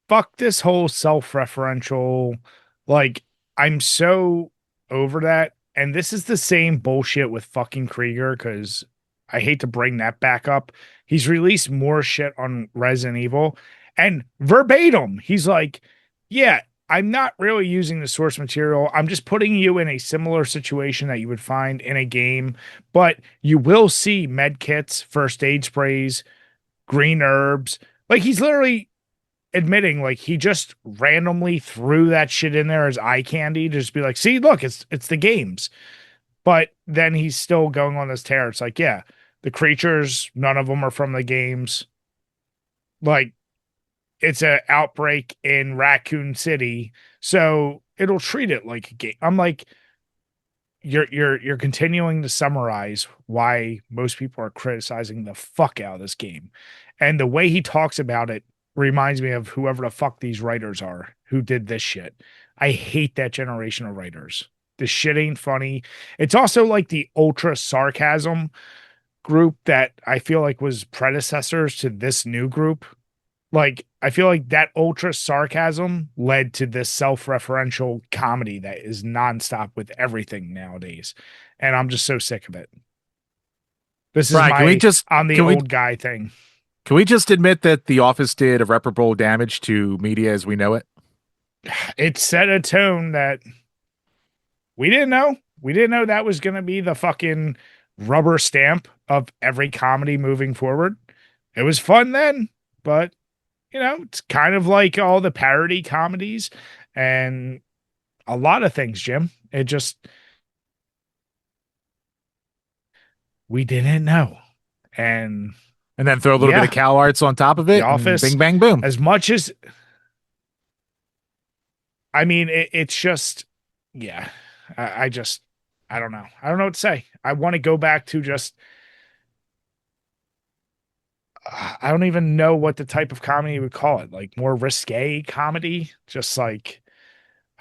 fuck this whole self-referential, like, I'm so over that. And this is the same bullshit with fucking Krieger, because I hate to bring that back up. He's released more shit on Resident Evil, and verbatim he's like, yeah, I'm not really using the source material, I'm just putting you in a similar situation that you would find in a game, but you will see med kits, first aid sprays, green herbs. Like, he's literally admitting like he just randomly threw that shit in there as eye candy to just be like, see, look, it's the games. But then he's still going on this tear. It's like, yeah, the creatures, none of them are from the games. Like, it's an outbreak in Raccoon City, so it'll treat it like a game. I'm like, you're continuing to summarize why most people are criticizing the fuck out of this game. And the way he talks about it reminds me of whoever the fuck these writers are who did this shit. I hate that generation of writers. This shit ain't funny. It's also like the ultra sarcasm group that I feel like was predecessors to this new group. Like, I feel like that ultra sarcasm led to this self-referential comedy that is nonstop with everything nowadays. And I'm just so sick of it. This is Brian, my I'm the can we old guy thing. can we just admit that The Office did irreparable damage to media as we know it? It set a tone that we didn't know. We didn't know that was going to be the fucking rubber stamp of every comedy moving forward. It was fun then, but it's kind of like all the parody comedies and a lot of things, Jim. It just, we didn't know. And And then throw a little bit of yeah, Cal Arts on top of The it, and Office, bing bang boom. as much as, I mean, it's just, yeah, I just, I don't know. I don't know what to say. I want to go back to just, I don't even know what the type of comedy you would call it. Like, more risque comedy, just like,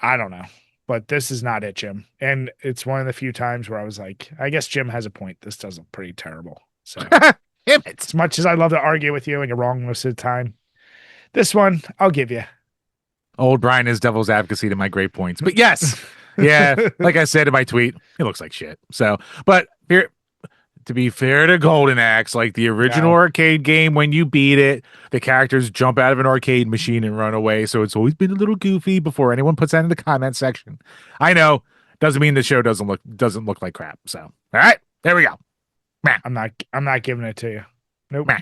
I don't know. But this is not it, Jim. And it's one of the few times where I was like, I guess Jim has a point. This does look pretty terrible. So, Damn it. as much as I love to argue with you and you're wrong most of the time, this one I'll give you. Old Brian is devil's advocacy to my great points. But yes, yeah, like I said in my tweet, it looks like shit. So, but here, to be fair to Golden Axe, like the original No, arcade game, when you beat it, the characters jump out of an arcade machine and run away. So it's always been a little goofy before anyone puts that in the comment section. I know, doesn't mean the show doesn't look like crap. So, all right, there we go. Meh, I'm not giving it to you. Nope. meh.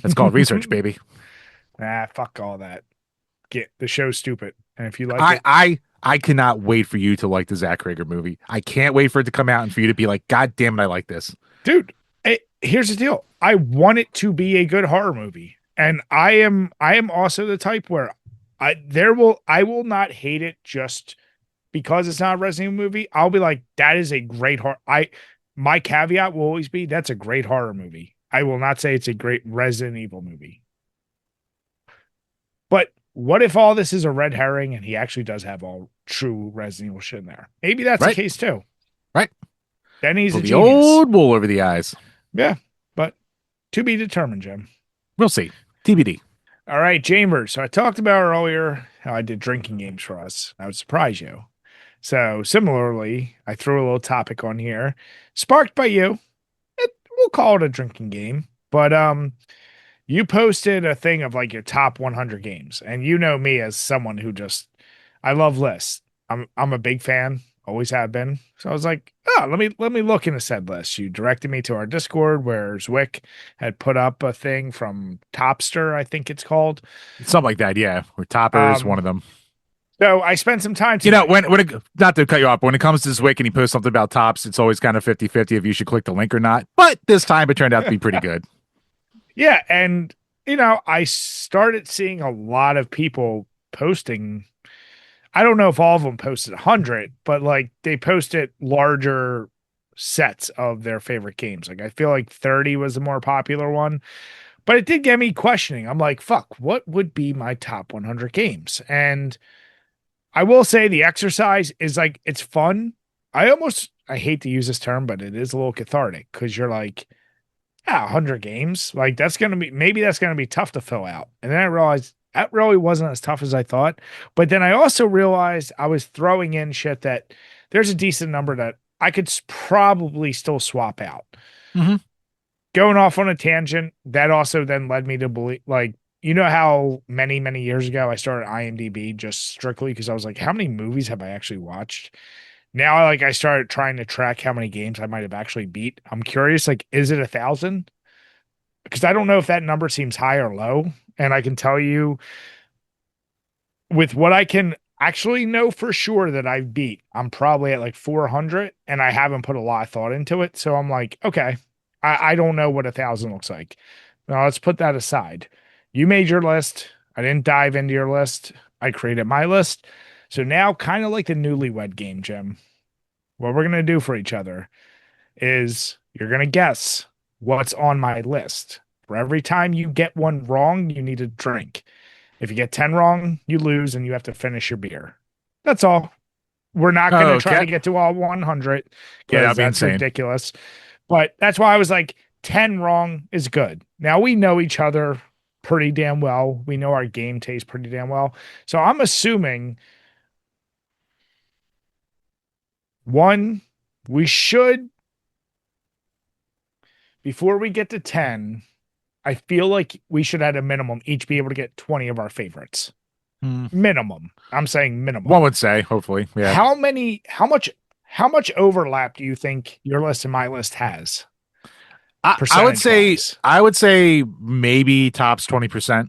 That's called research, baby. Fuck all that. Get the show's stupid. And if you like I it, I I cannot wait for you to like the Zach Krager movie. I can't wait for it to come out and for you to be like, God damn it, I like this. dude, here's the deal. I want it to be a good horror movie. And I am also the type where I will not hate it just because it's not a Resident Evil movie. I'll be like, that is a great horror. My caveat will always be that's a great horror movie. I will not say it's a great Resident Evil movie. But what if all this is a red herring and he actually does have all true Resident Evil shit in there? Maybe that's the Right, case too. right. Then he's Pull a the genius. old wool over the eyes. Yeah, but to be determined, Jim. We'll see. TBD. All right, Chambers. So I talked about earlier how I did drinking games for us. I would surprise you. So similarly, I threw a little topic on here, sparked by you. We'll call it a drinking game, but you posted a thing of like your top 100 games, and you know me as someone who just I love lists. I'm a big fan, always have been. So I was like, oh, let me look into said list. You directed me to our Discord where Zwick had put up a thing from Topster, I think it's called. Something like that, yeah. Or Topper's one Um, of them. so I spent some time You know, today. when it, not to cut you off, but when it comes to Zwick and he posts something about tops, it's always kind of 50-50 if you should click the link or not. But this time it turned out to be pretty good. Yeah, and I started seeing a lot of people posting. I don't know if all of them posted 100, but like they posted larger sets of their favorite games. Like I feel like 30 was the more popular one, but it did get me questioning. I'm like, fuck, what would be my top 100 games? And I will say the exercise is like it's fun. I hate to use this term, but it is a little cathartic because you're like, yeah, 100 games. Like that's going to be maybe that's going to be tough to fill out. And then I realized that really wasn't as tough as I thought. But then I also realized I was throwing in shit that there's a decent number that I could probably still swap out. Hmm. Going off on a tangent, that also then led me to believe, like, you know how many, many years ago I started IMDb just strictly because I was like, how many movies have I actually watched? Now, like, I started trying to track how many games I might have actually beat. I'm curious, like, is it 1,000? Because I don't know if that number seems high or low. And I can tell you with what I can actually know for sure that I've beat, I'm probably at like 400 and I haven't put a lot of thought into it. So I'm like, okay, I don't know what 1,000 looks like. Now let's put that aside. You made your list. I didn't dive into your list. I created my list. So now, kind of like the newlywed game, Jim, what we're going to do for each other is you're going to guess what's on my list. For every time you get one wrong, you need a drink. If you get 10 wrong, you lose and you have to finish your beer. That's all. We're not going to try Okay. to get to all 100 Yeah, because that'd be that's insane. ridiculous. But that's why I was like, 10 wrong is good. Now we know each other pretty damn well. We know our game taste pretty damn well. So I'm assuming one, we should, before we get to 10, I feel like we should at a minimum each be able to get 20 of our favorites. Hmm. Minimum. I'm saying One minimum. would say, hopefully. Yeah. How much overlap do you think your list and my list has I would percentage say wise? maybe tops 20%.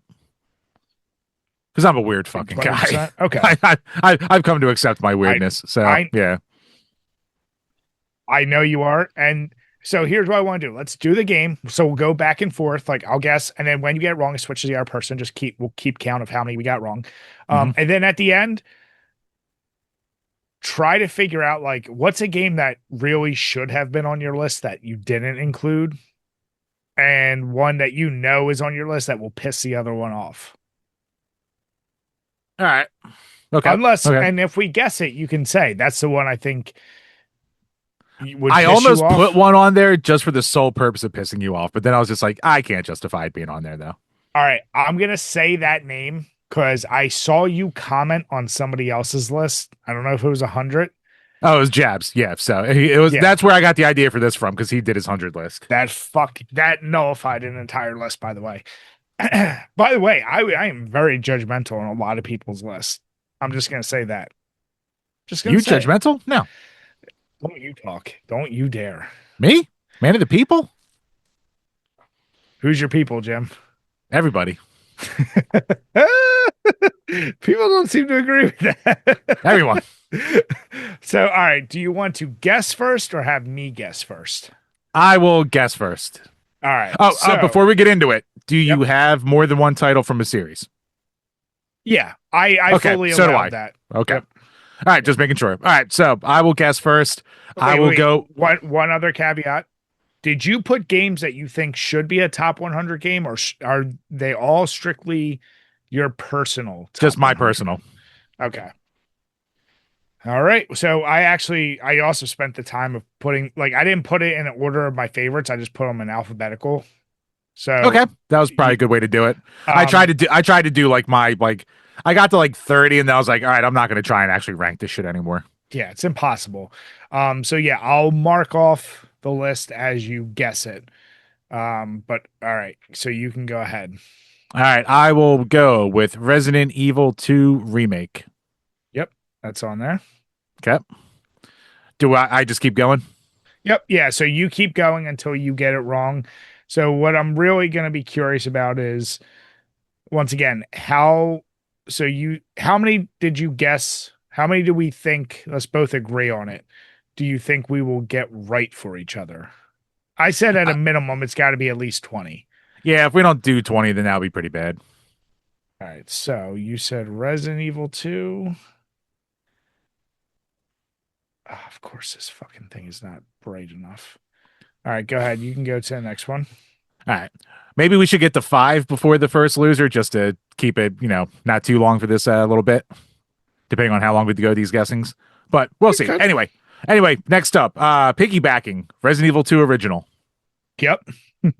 Because I'm a weird Like fucking guy. 20%? Okay. I've come to accept my I weirdness. So I yeah. I know you are. And so here's what I want to do. Let's do the game. So we'll go back and forth. Like I'll guess, and then when you get it wrong, I switch to the other person. We'll keep count of how many we got wrong. Hmm. And then at the end, try to figure out like what's a game that really should have been on your list that you didn't include, and one that you know is on your list that will piss the other one off. All right. Okay. Unless, Okay. and if we guess it, you can say that's the one I think would I piss you almost put off. one on there just for the sole purpose of pissing you off, but then I was just like, I can't justify it being on there though. All right, I'm gonna say that name because I saw you comment on somebody else's list. I don't know if it was 100. Oh, it was Jabs. Yeah. So it was. Yeah, That's where I got the idea for this from because he did his 100 list. that nullified an entire list. By the way, by the way, I am very judgmental on a lot of people's lists. I'm just gonna say that. Just gonna You say it. judgmental? No. Don't you talk? Don't you dare. Me? Man of the people? Who's your people, Jim? Everybody. People don't seem to agree with that. Everyone. So, all right. Do you want to guess first or have me guess first? I will guess first. All right. Oh, So, before we get into it, do you yep. have more than one title from a series? Yeah, I Okay, fully so do I. allowed that. Okay. Yep. All right, just making sure. All right, so I will guess first. I Wait, will wait. go. One other caveat. Did you put games that you think should be a top 100 game, or are they all strictly your personal Just top my 100? personal. Okay. All right. So I also spent the time of putting, like, I didn't put it in order of my favorites. I just put them in alphabetical. So Okay, that was probably a good way to do it. um I tried to do like my like. I got to like 30, and then I was like, all right, I'm not going to try and actually rank this shit anymore. yeah, it's impossible. So yeah, I'll mark off the list as you guess it. But all right, so you can go ahead. All right, I will go with Resident Evil 2 remake. Yep, that's on there. Okay. Do I just keep going? Yep, yeah, so you keep going until you get it wrong. So what I'm really going to be curious about is once again, how many did you guess? How many do we think? Let's both agree on it. Do you think we will get right for each other? I said at a minimum, it's got to be at least 20. Yeah, if we don't do 20, then that'll be pretty bad. All right. So you said Resident Evil 2. Oh, of course, this fucking thing is not bright enough. All right. Go ahead. You can go to the next one. All right. Maybe we should get to 5 before the first loser just to keep it, not too long for this little bit, depending on how long we go these guessings. But we'll see. Okay. Anyway, next up, piggybacking Resident Evil 2 original. Yep. All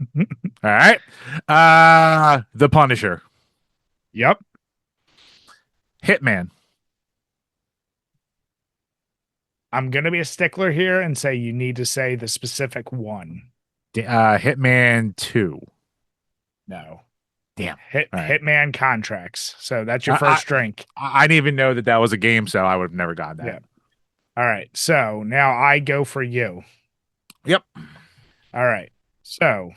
right. The Punisher. Yep. Hitman. I'm gonna be a stickler here and say you need to say the specific one. Hitman 2. No. Damn. All right. Hitman contracts. So that's your I, first drink. I didn't even know that that was a game, so I would have never gotten that. Yeah. All right. So now I go for you. Yep. All right. So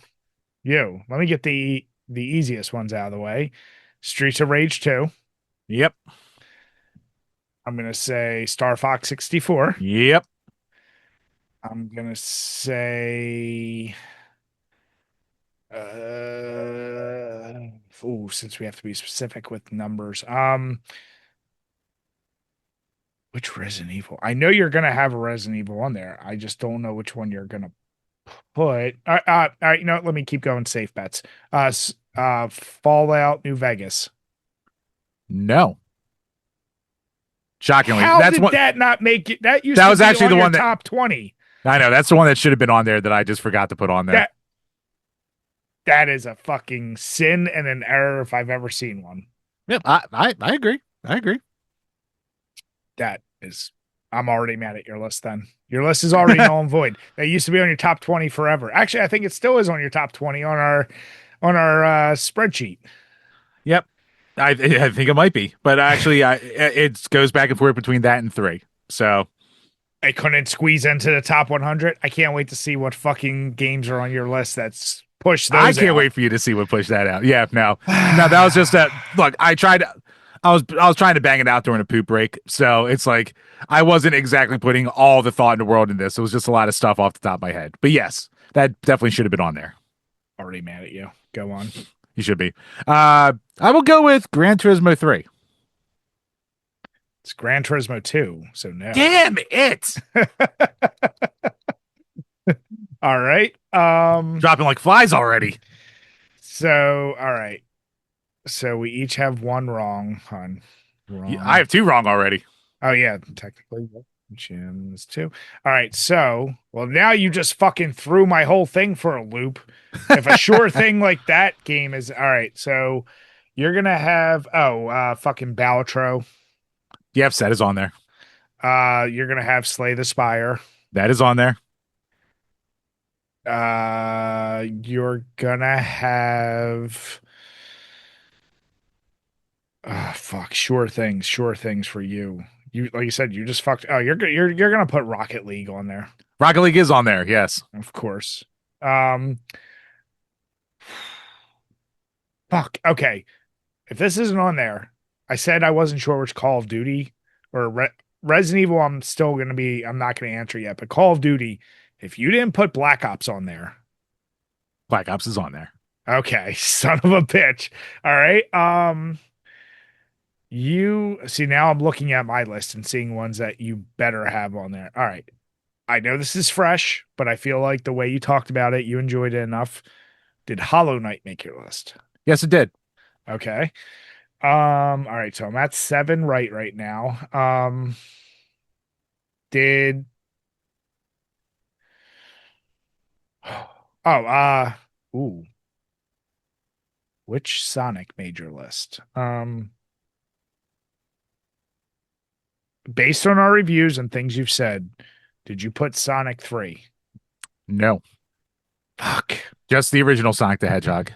you. Let me get the easiest ones out of the way. Streets of Rage 2. Yep. I'm gonna say Star Fox 64. Yep. I'm gonna say since we have to be specific with numbers. Which Resident Evil? I know you're gonna have a Resident Evil on there. I just don't know which one you're gonna put. All right, you know what? Let me keep going. Safe bets. Fallout New Vegas. No. Shockingly, How that's did what that not make it? That used that to was be actually on the your one that top 20. I know. That's the one that should have been on there that I just forgot to put on there. That that is a fucking sin and an error if I've ever seen one. Yep. I agree. I agree. That is, I'm already mad at your list then. Your list is already null and void. That used to be on your top 20 forever. Actually, I think it still is on your top 20 on our spreadsheet. Yep. I think it might be, but actually, it goes back and forth between that and 3. So I couldn't squeeze into the top 100. I can't wait to see what fucking games are on your list that's push I those can't out. wait for you to see what pushed that out. Yeah, no, no, that was just that. Look, I was trying to bang it out during a poop break, so it's like I wasn't exactly putting all the thought in the world in this. It was just a lot of stuff off the top of my head. But yes, that definitely should have been on there. Already mad at you. Go on. You should be. I will go with Gran Turismo 3. It's Gran Turismo 2, so no. Damn it! All right. Dropping like flies already. So all right. So we each have one wrong, hon. I Wrong. have 2 wrong already. Oh yeah, technically. Yep. Jim's too. All right, so well now you just fucking threw my whole thing for a loop. If a sure thing like that game is all right, so you're gonna have fucking Balatro. Yep, set is on there. You're gonna have Slay the Spire. That is on there. You're gonna have fuck, sure things for you. You like you said, you just fucked. Oh, you're gonna put Rocket League on there, Rocket League is on there. Yes. of course. Um, fuck. Okay, if this isn't on there, I said I wasn't sure which Call of Duty or Resident Evil. I'm still gonna be. I'm not gonna answer yet, but Call of Duty. If you didn't put Black Ops on there, Black Ops is on there. okay, son of a bitch. All right. You see now I'm looking at my list and seeing ones that you better have on there. All right. I know this is fresh, but I feel like the way you talked about it, you enjoyed it enough. Did Hollow Knight make your list? Yes, it did. Okay. All right, so I'm at 7 right now. Did oh ooh, which Sonic made your list? Based on our reviews and things you've said, did you put Sonic 3? No, Fuck. just the original Sonic the Hedgehog.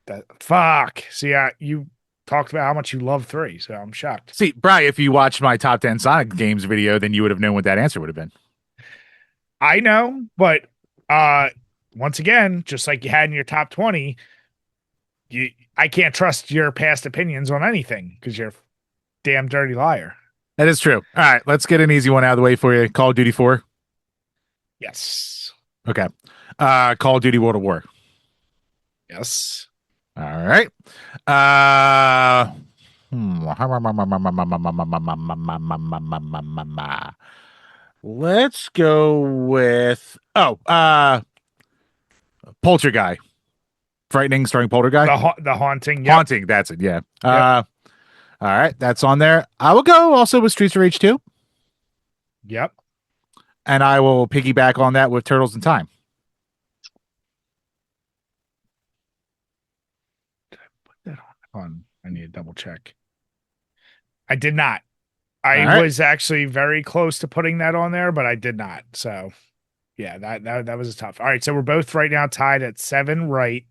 That fuck. See, you talked about how much you love 3, so I'm shocked. See, Brian, if you watched my top 10 Sonic games video, then you would have known what that answer would have been. I know, but uh once again, just like you had in your top 20, I can't trust your past opinions on anything because you're a damn dirty liar. That is true. All right, let's get an easy one out of the way for you. Call of Duty 4. Yes. Okay. Call of Duty World of War. Yes. All right. Uh, let's go with Poltergeist. Frightening starring Poltergeist. The haunting. Yep. Haunting, that's it. Yeah. Yep. All right, that's on there. I will go also with Streets of Rage 2, Yep. and I will piggyback on that with Turtles in Time. Put that on. I need to double check. I did not. All I right. was actually very close to putting that on there, but I did not. So yeah, that was tough. All right, so we're both right now tied at 7 right.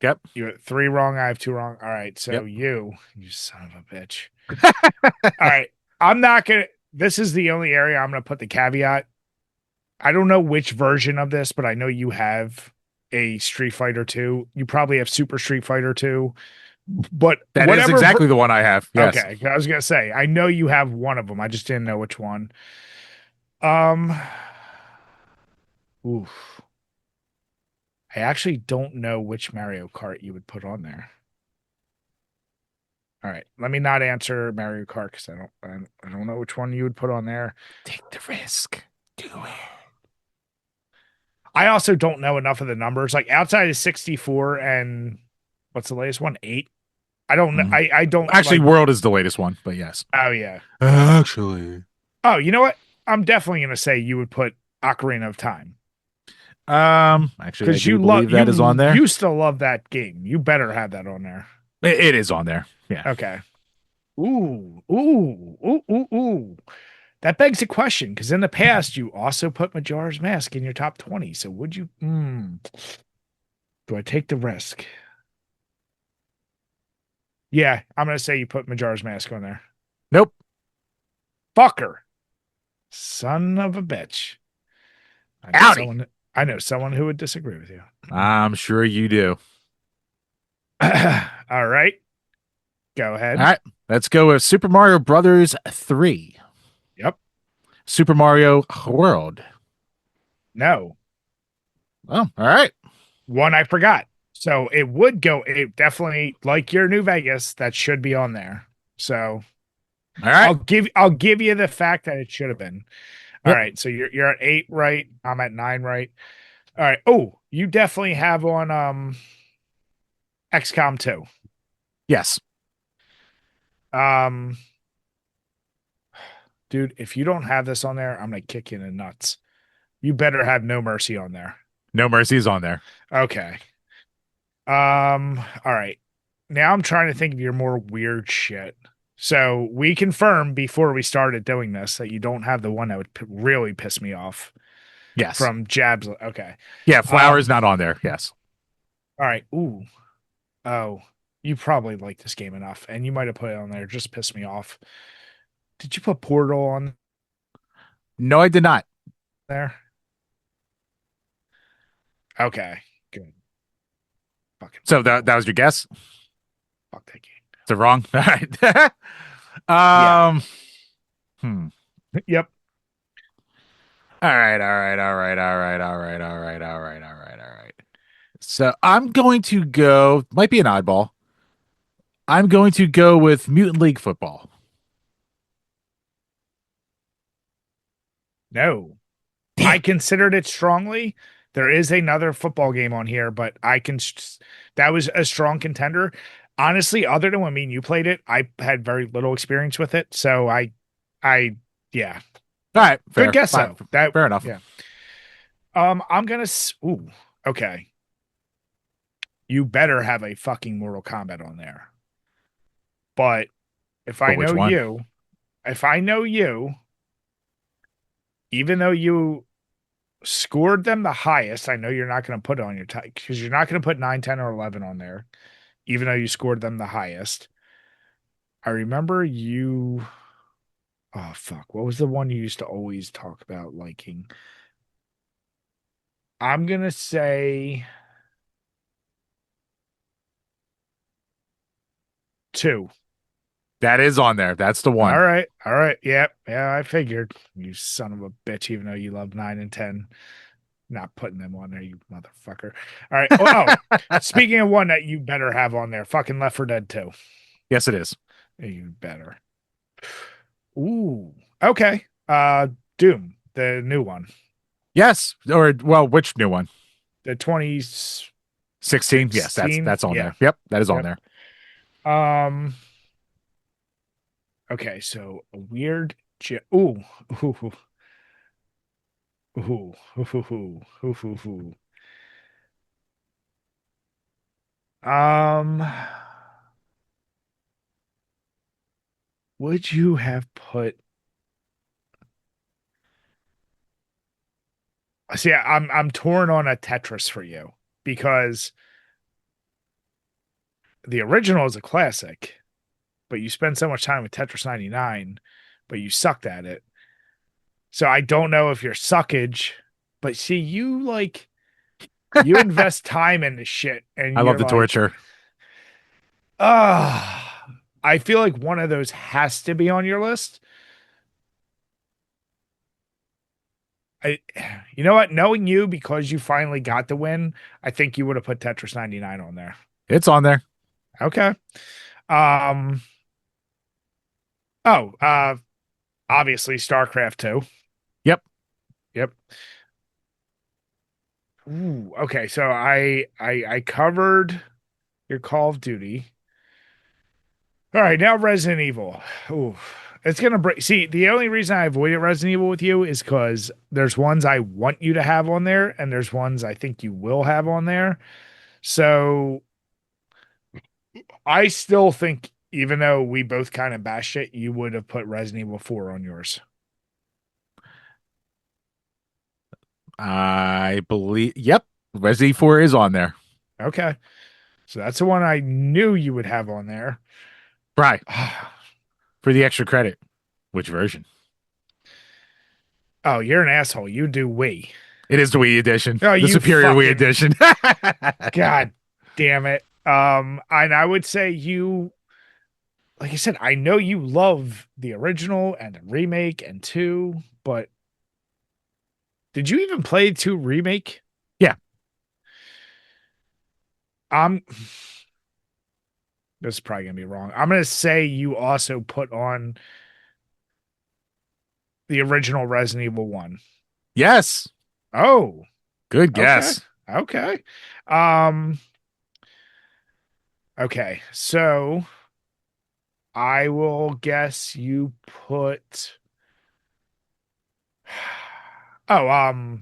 Yep. You have 3 wrong, I have 2 wrong. All right, so Yep. you son of a bitch. All right, I'm not gonna. This is the only area I'm gonna put the caveat. I don't know which version of this, but I know you have a Street Fighter 2. You probably have Super Street Fighter 2. But That is exactly the one I have. Yes. okay, I was gonna say I know you have one of them. I just didn't know which one. Um, oof. I actually don't know which Mario Kart you would put on there. All right, let me not answer Mario Kart because I don't know which one you would put on there. Take the risk. Do it. I also don't know enough of the numbers. Like outside of 64 and what's the latest one? 8. I don't know. Mhm. I don't Actually, like. World is the latest one, but yes. Oh yeah. Actually. Oh, you know what? I'm definitely gonna say you would put Ocarina of Time Actually, I because do believe that is on there. you still love that game. You better have that on there. It is on there. Yeah. Okay. Ooh. That begs a question because in the past you also put Majora's Mask in your top 20. So would you? Do I take the risk? Yeah, I'm gonna say you put Majora's Mask on there. Nope. Fucker, son of a bitch. I know Howdy. someone. I know someone who would disagree with you. I'm sure you do. All right, go All ahead. right. Let's go with Super Mario Brothers 3. Yep. Super Mario World. No, Oh, all right. one I forgot. So it would go. It definitely like your New Vegas. That should be on there. So All right. I'll give you the fact that it should have been. All Yep. right. So you're at 8 right. I'm at 9 right. All right. Oh, you definitely have on XCOM 2. Yes. Um dude, if you don't have this on there, I'm gonna kick you in the nuts. You better have No Mercy on there. No Mercy is on there. Okay. All right. Now I'm trying to think of your more weird shit. So we confirmed before we started doing this that you don't have the one that would really piss me off Yes. from Jabs. Okay. Yeah. Flower's Um, not on there. Yes. all right. Ooh. Oh, you probably like this game enough, and you might have put it on there. Just piss me off. Did you put Portal on No, I did not. there? Okay. Good. Fucking So that Portal. was your guess. Fuck that game. Is it wrong? All right. Yeah. um. Hmm. Yep. All right. All right. All right. All right. All right. All right. All right. All right. All right. So I'm going to go. Might be an oddball. I'm going to go with Mutant League Football. No. Damn. I considered it strongly. There is another football game on here, but that was a strong contender. Honestly, other than when me and you played it, I had very little experience with it. So I, yeah, All right. good Fair. guess Fine. though. That, Fair enough. yeah. I'm gonna, ooh, okay. You better have a fucking Mortal Kombat on there. But if But I which know one? you, if I know you, even though you scored them the highest, I know you're not going to put it on your type because you're not going to put 9, 10, or 11 on there, even though you scored them the highest. I remember you. Oh, fuck. What was the one you used to always talk about liking? I'm going to say 2. That is on there. That's the All one. right. All right. Yep. Yeah, I figured. You son of a bitch, even though you love 9 and 10. Not putting them on there, you motherfucker. All right. Speaking of one that you better have on there, fucking Left 4 Dead 2. Yes, it is. You better. Ooh. Okay. Doom, the new one. Yes. Or well, which new one? The 2016. 16. Yes, that's on Yeah. there. Yep, that is on Yep. there. Um, okay, so a weird ooh. Ooh. Ooh. Ooh. Um would you have put? See, I'm torn on a Tetris for you because the original is a classic, but you spend so much time with Tetris 99, but you sucked at it. So I don't know if you're suckage, but see, you invest time into shit I and love you're the like, torture. I feel like one of those has to be on your list. I, you know what? Knowing you because you finally got the win, I think you would have put Tetris 99 on there. It's on there. Okay. Um, oh, obviously StarCraft 2. Yep. Yep. Ooh, okay, so I covered your Call of Duty. All right, now Resident Evil. Ooh, it's gonna break. See, the only reason I avoided Resident Evil with you is because there's ones I want you to have on there, and there's ones I think you will have on there. So I still think, even though we both kind of bashed it, you would have put Resident Evil 4 on yours. I believe. Yep. Resident 4 is on there. Okay, so that's the one I knew you would have on there. Right. For the extra credit. Which version? Oh, you're an asshole. You do we. It is the Wii edition. Oh, The you superior Wii fucking edition. God damn it. And I would say you, like I said, I know you love the original and the remake and two, but did you even play two remake? Yeah. I'm this is probably gonna be wrong. I'm gonna say you also put on the original Resident Evil 1. Yes. Oh, Good okay. guess. Okay. Um, okay. So I will guess you put oh,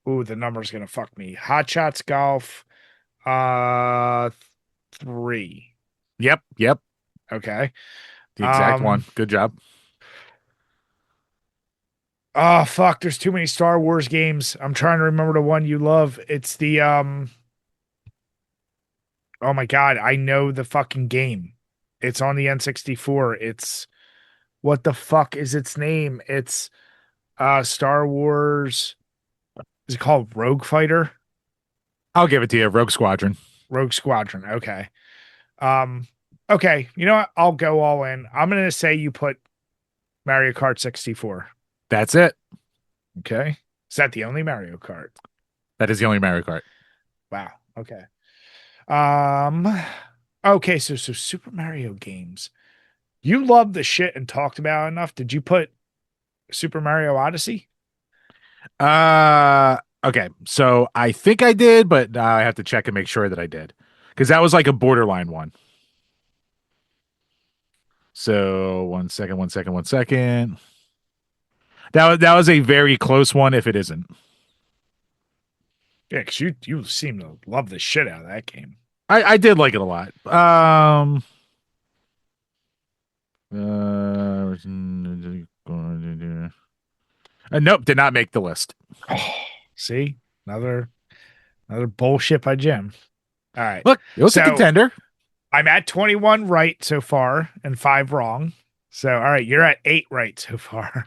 ooh, the number's gonna fuck me. Hot Shots Golf, uh, 3. Yep. Yep. Okay. The exact Um, one. Good job. oh fuck, there's too many Star Wars games. I'm trying to remember the one you love. It's the oh my god, I know the fucking game. It's on the N64. It's what the fuck is its name? It's Star Wars. Is it called Rogue Fighter? I'll give it to you. Rogue Squadron. Rogue Squadron. Okay. Um, okay, you know what? I'll go all in. I'm gonna say you put Mario Kart 64. That's it. Okay. Is that the only Mario Kart? That is the only Mario Kart. Wow. Okay. Um, okay, so Super Mario games. You loved the shit and talked about it enough. Did you put Super Mario Odyssey? Okay. So I think I did, but I have to check and make sure that I did. Because that was like a borderline one. So 1 second, 1 second, 1 second. That was a very close one if it isn't. Yeah, because you seem to love the shit out of that game. I did like it a lot. Nope, did not make the list. Oh, see? Another bullshit by Jim. All right. Look, it was a So contender. I'm at 21 right so far and 5 wrong. So, all right, you're at 8 right so far.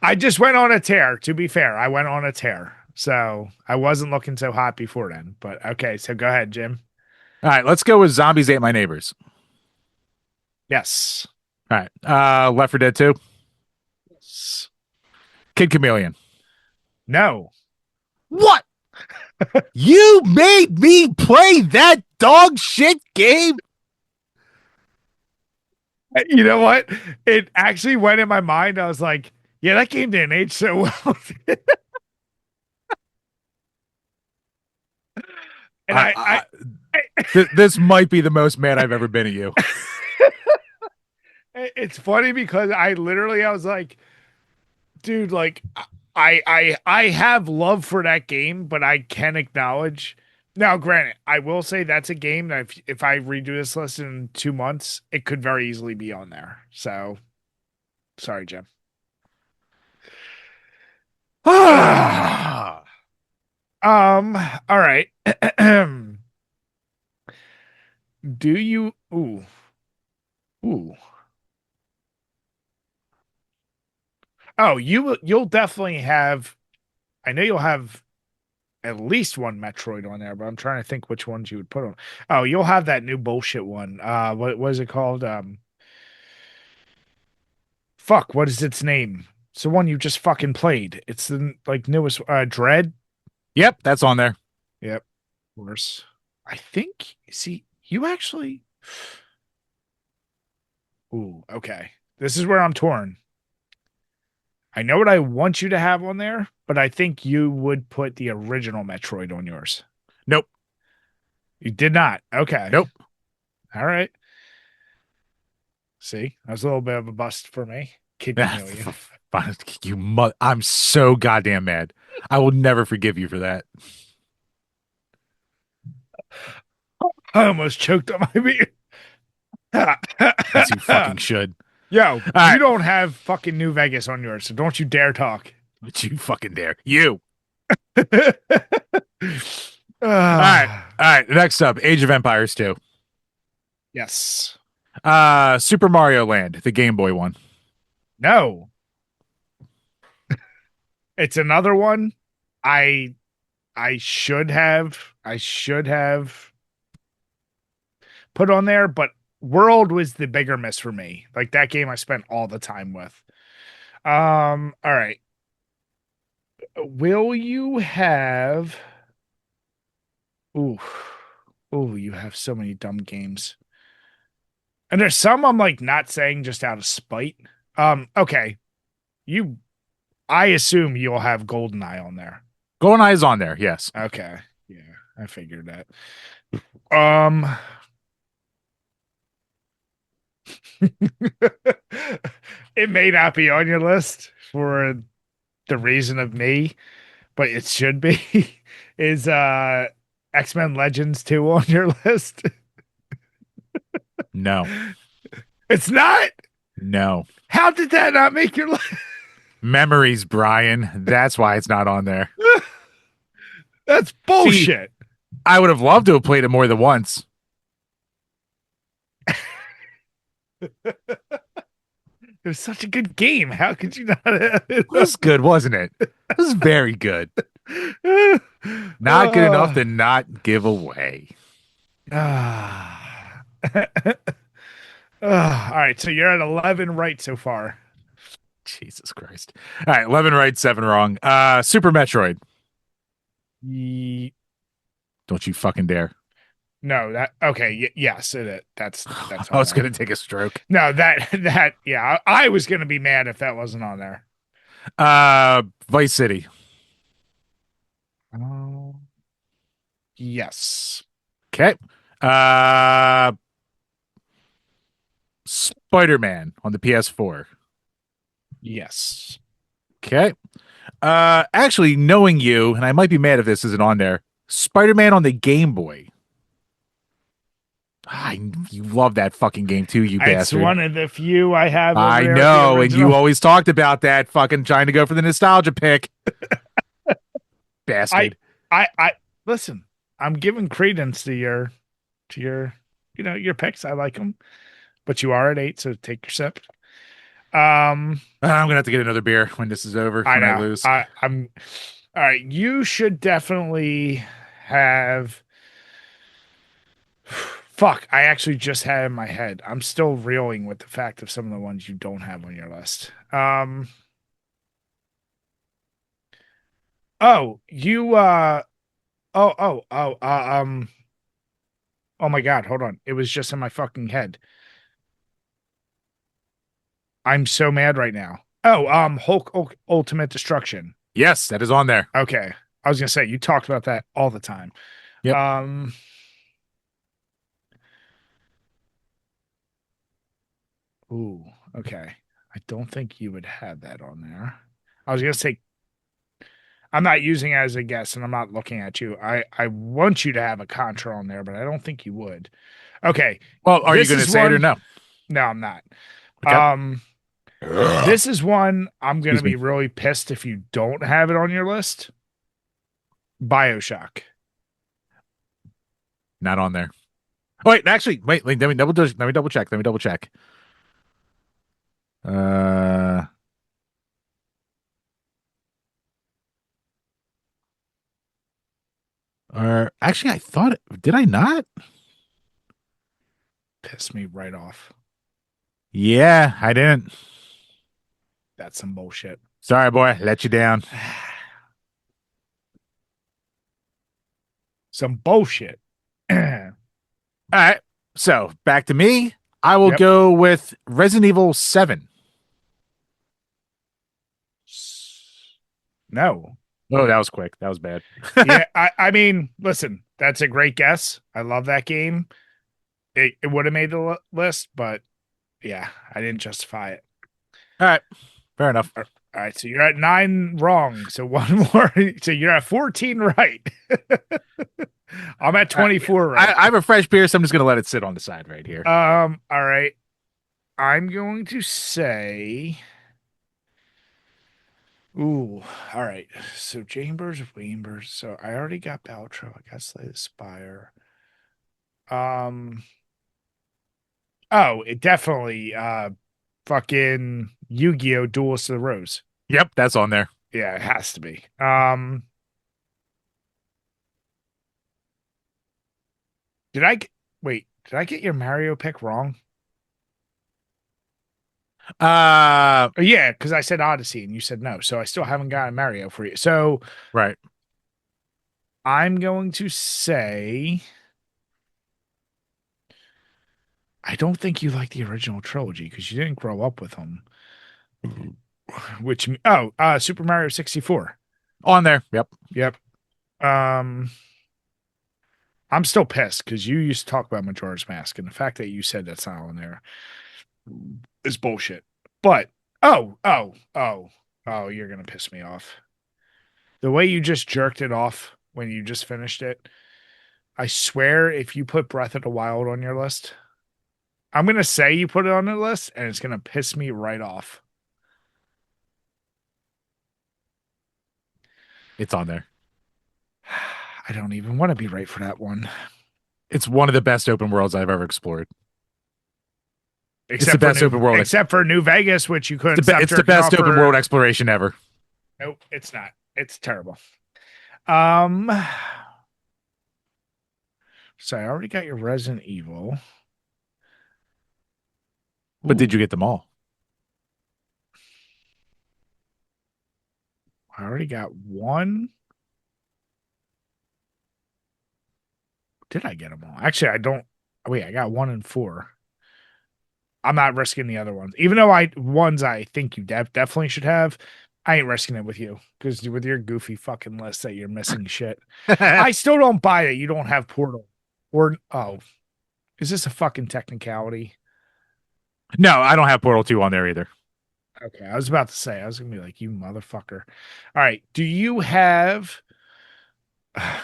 I just went on a tear, to be fair. I went on a tear. So I wasn't looking so hot before then. But okay, so go ahead, Jim. All right, let's go with Zombies Ate My Neighbors. Yes. All right. Left 4 Dead 2. Kid Chameleon. No. What? You made me play that dog shit game? You know what? It actually went in my mind. I was like, yeah, that game didn't age so well. And This might be the most mad I've ever been at you. it's funny because I was like, dude, like I have love for that game, but I can acknowledge Now, granted, I will say that's a game that if I redo this list in 2 months, it could very easily be on there. So sorry, Jim. Ah, All right. Do you ooh. Oh, you'll definitely have I know you'll have at least one Metroid on there, but I'm trying to think which ones you would put on. Oh, you'll have that new bullshit one. What is it called? Fuck, what is its name? It's the one you just fucking played. It's the like newest Dread. yep, that's on there. Yep. Worse. I think see, you actually ooh, okay. This is where I'm torn. I know what I want you to have on there, but I think you would put the original Metroid on yours. Nope, You did not. Okay. nope. All right. See, that was a little bit of a bust for me. Kid Chameleon. I'm so goddamn mad. I will never forgive you for that. I almost choked on my beer. As you fucking should. Yo, All you right, don't have fucking New Vegas on yours, so don't you dare talk. but you fucking dare. You. All right, Ah, all right. Next up, Age of Empires 2. yes. Super Mario Land, the Game Boy one. No, it's another one. I I should have put on there, but World was the bigger miss for me. Like that game I spent all the time with. All right. Will you have ooh, ooh, you have so many dumb games. And there's some I'm like not saying just out of spite. Okay. You I assume you'll have GoldenEye on there. GoldenEye is on there, yes. Okay. Yeah, I figured that. Um it may not be on your list for the reason of me, but it should be. Is X-Men Legends 2 on your list? No, It's not. no. How did that not make your list? Memories, Brian. That's why it's not on there. That's See, bullshit. I would have loved to have played it more than once. It was such a good game. How could you not have it It was good, wasn't it? It was very good. Not good enough uh, to not give away. ah. All right, so you're at 11 right so far. Jesus Christ. All right, 11 right, 7 wrong. Super Metroid. Ye- Don't you fucking dare. no, that okay. Yes, that's I on was there. going to take a stroke. No, that yeah, I was gonna be mad if that wasn't on there. Vice City. Oh, yes, Okay. Uh, Spider-Man on the PS4. yes. Okay. Actually, knowing you, and I might be mad if this isn't on there. Spider-Man on the Game Boy. You love that fucking game too, you It's bastard. one of the few I have over I there at the know, and you original. always talked about that fucking trying to go for the nostalgia pick, I, bastard. I listen. I'm giving credence to your, your picks. I like them, but you are at 8, so take your sip. Um, I'm gonna have to get another beer when this is over, I when I know. lose. I'm all right. You should definitely have. Fuck, I actually just had it in my head. I'm still reeling with the fact of some of the ones you don't have on your list. Oh, you oh my God, hold on. It was just in my fucking head. I'm so mad right now. Oh, Hulk Ultimate Destruction. Yes, that is on there. Okay. I was gonna say you talked about that all the time. Yep. Um, ooh, okay. I don't think you would have that on there. I was gonna say I'm not using it as a guess, and I'm not looking at you. I want you to have a Contra on there, but I don't think you would. Okay, Well, are you this going to is say it or one. no? No, I'm not. Okay. Um, Ugh. this is one I'm gonna Excuse me. be really pissed if you don't have it on your list. BioShock. Not on there. Oh, wait, actually, wait. Let me double check. Let me double check. Uh, actually, I thought. Did I not? Piss me right off. Yeah, I didn't. That's some bullshit. Sorry, boy. Let you down. Some bullshit. Yep. All right. So back to me. I will go with Resident Evil 7. No. Oh, that was quick. That was bad. Yeah, I mean, listen, that's a great guess. I love that game. It would have made the list, but yeah, I didn't justify it. All right. Fair enough. All right, so you're at 9 wrong. So one more. So you're at 14 right. I'm at All right. 24 I, right. I have a fresh beer, so I'm just going to let it sit on the side right here. All right. I'm going to say, ooh, all right. So Chambers, Chambers. So I already got Beltro. I got Slay the Spire. Um, oh, it definitely fucking Yu-Gi-Oh! Duelist of the Rose. Yep, that's on there. Yeah, it has to be. Did I wait, did I get your Mario pick wrong? Uh, Oh, yeah, because I said Odyssey and you said no. So I still haven't gotten Mario for you. So right. I'm going to say I don't think you like the original trilogy because you didn't grow up with them. Which Super Mario 64. On there. Yep. Yep. Um I'm still pissed because you used to talk about Majora's Mask, and the fact that you said that's not on there is bullshit. But you're gonna piss me off. The way you just jerked it off when you just finished it, I swear if you put Breath of the Wild on your list, I'm gonna say you put it on the list, and it's gonna piss me right off. It's on there. I don't even want to be right for that one. It's one of the best open worlds I've ever explored. It's the Except for best open world. New Vegas, which you couldn't stop It's the jerking best off open world for. exploration ever. Nope, it's not. It's terrible. Um, so I already got your Resident Evil. But did Ooh, you get them all? I already got one. Did I get them all? Actually, I don't. Wait, I got 1 and 4. I'm not risking the other ones, even though I think you definitely should have. I ain't risking it with you because with your goofy fucking list that you're missing shit. I still don't buy it. You don't have Portal, or is this a fucking technicality? No, I don't have Portal 2 on there either. Okay, I was about to say, I was gonna be like, you motherfucker. All right, do you have? I'm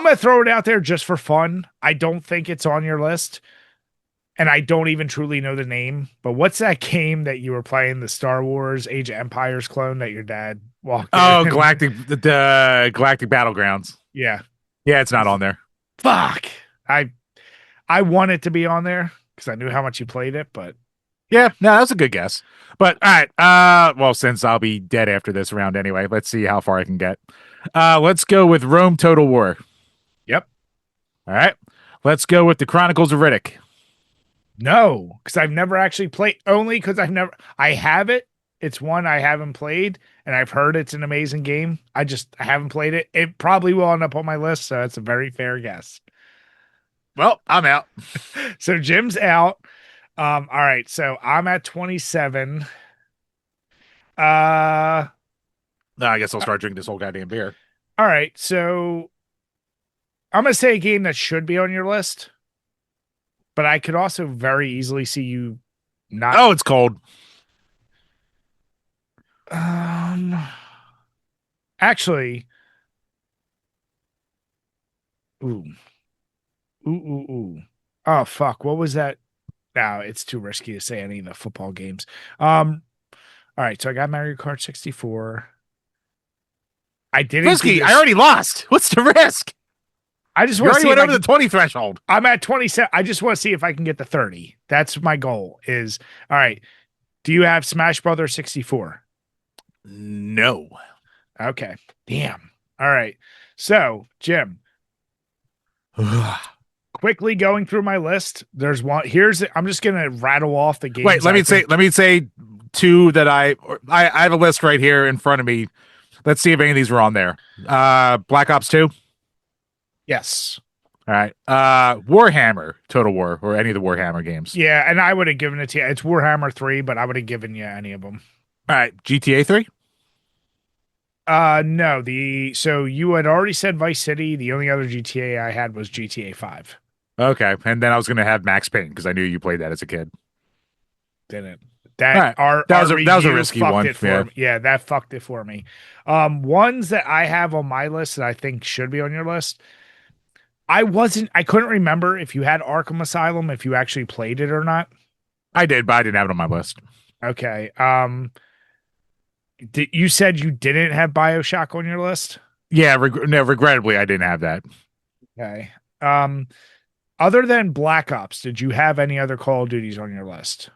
gonna throw it out there just for fun. I don't think it's on your list, and I don't even truly know the name. But what's that game that you were playing, the Star Wars Age of Empires clone that your dad walked Oh, in? the Galactic Battlegrounds. Yeah, Yeah, it's not on there. fuck. I I want it to be on there because I knew how much you played it, but Yeah, no, that's a good guess. But all right, well, since I'll be dead after this round anyway, let's see how far I can get. Let's go with Rome Total War. yep. All right. Let's go with the Chronicles of Riddick. No, because I've never actually played. Only because I have it. It's one I haven't played, and I've heard it's an amazing game. I haven't played it. It probably will end up on my list, so that's a very fair guess. Well, I'm out. So Jim's out. All right, so I'm at 27. Uh, No, I guess I'll start drinking this whole goddamn beer. all right, so I'm gonna say a game that should be on your list, but I could also very easily see you not. Oh, it's cold. Um, Actually, ooh, ooh. Oh fuck, what was that? No, it's too risky to say any of the football games. Um, all right, so I got Mario Kart 64. I didn't do Risky. I this. already lost. What's the risk? I just You want to already see if went I over the can. 20 threshold. I'm at 27. I just want to see if I can get the 30. That's my goal. Is all right. Do you have Smash Brothers 64? No. Okay. Damn. All right. So, Jim, quickly going through my list. There's one. I'm just gonna rattle off the Wait, games I think. let me say two that I have a list right here in front of me. Let's see if any of these were on there. Black Ops 2. Yes. All right. Warhammer Total War or any of the Warhammer games. Yeah, and I would have given it to you. It's Warhammer 3, but I would have given you any of them. All right. GTA 3. No, the so you had already said Vice City. The only other GTA I had was GTA 5. Okay. And then I was going to have Max Payne because I knew you played that as a kid. Didn't. All That right. our That was a review risky fucked one. it for Yeah. me. Yeah, that fucked it for me. Ones that I have on my list that I think should be on your list. I couldn't remember if you had Arkham Asylum, if you actually played it or not. I did, but I didn't have it on my list. Okay. You said you didn't have BioShock on your list? Yeah. No, regrettably, I didn't have that. Okay. Um, Other than Black Ops, did you have any other Call of Duties on your list?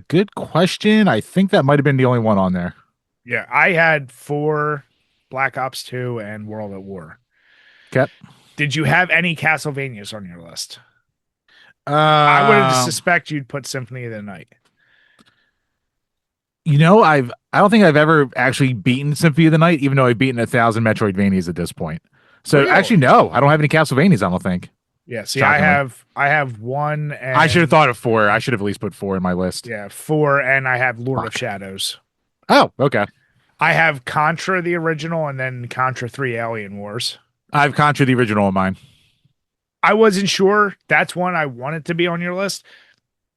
Good question. I think that might have been the only one on there. Yeah, I had four Black Ops 2 and World at War. Okay. Did you have any Castlevanias on your list? I would Um, suspect you'd put Symphony of the Night. I don't think I've ever actually beaten Symphony of the Night, even though I've beaten 1,000 Metroidvanias at this point. So actually, Really? no, I don't have any Castlevanias. I don't think. Yeah, see, Shockingly, I have one I should have and thought of four. I should have at least put four in my list. yeah, four and I have Lord of Fuck. Shadows. Oh, okay. I have Contra the original and then Contra 3 Alien Wars. I have Contra the original in mine. I wasn't sure. That's one I wanted to be on your list.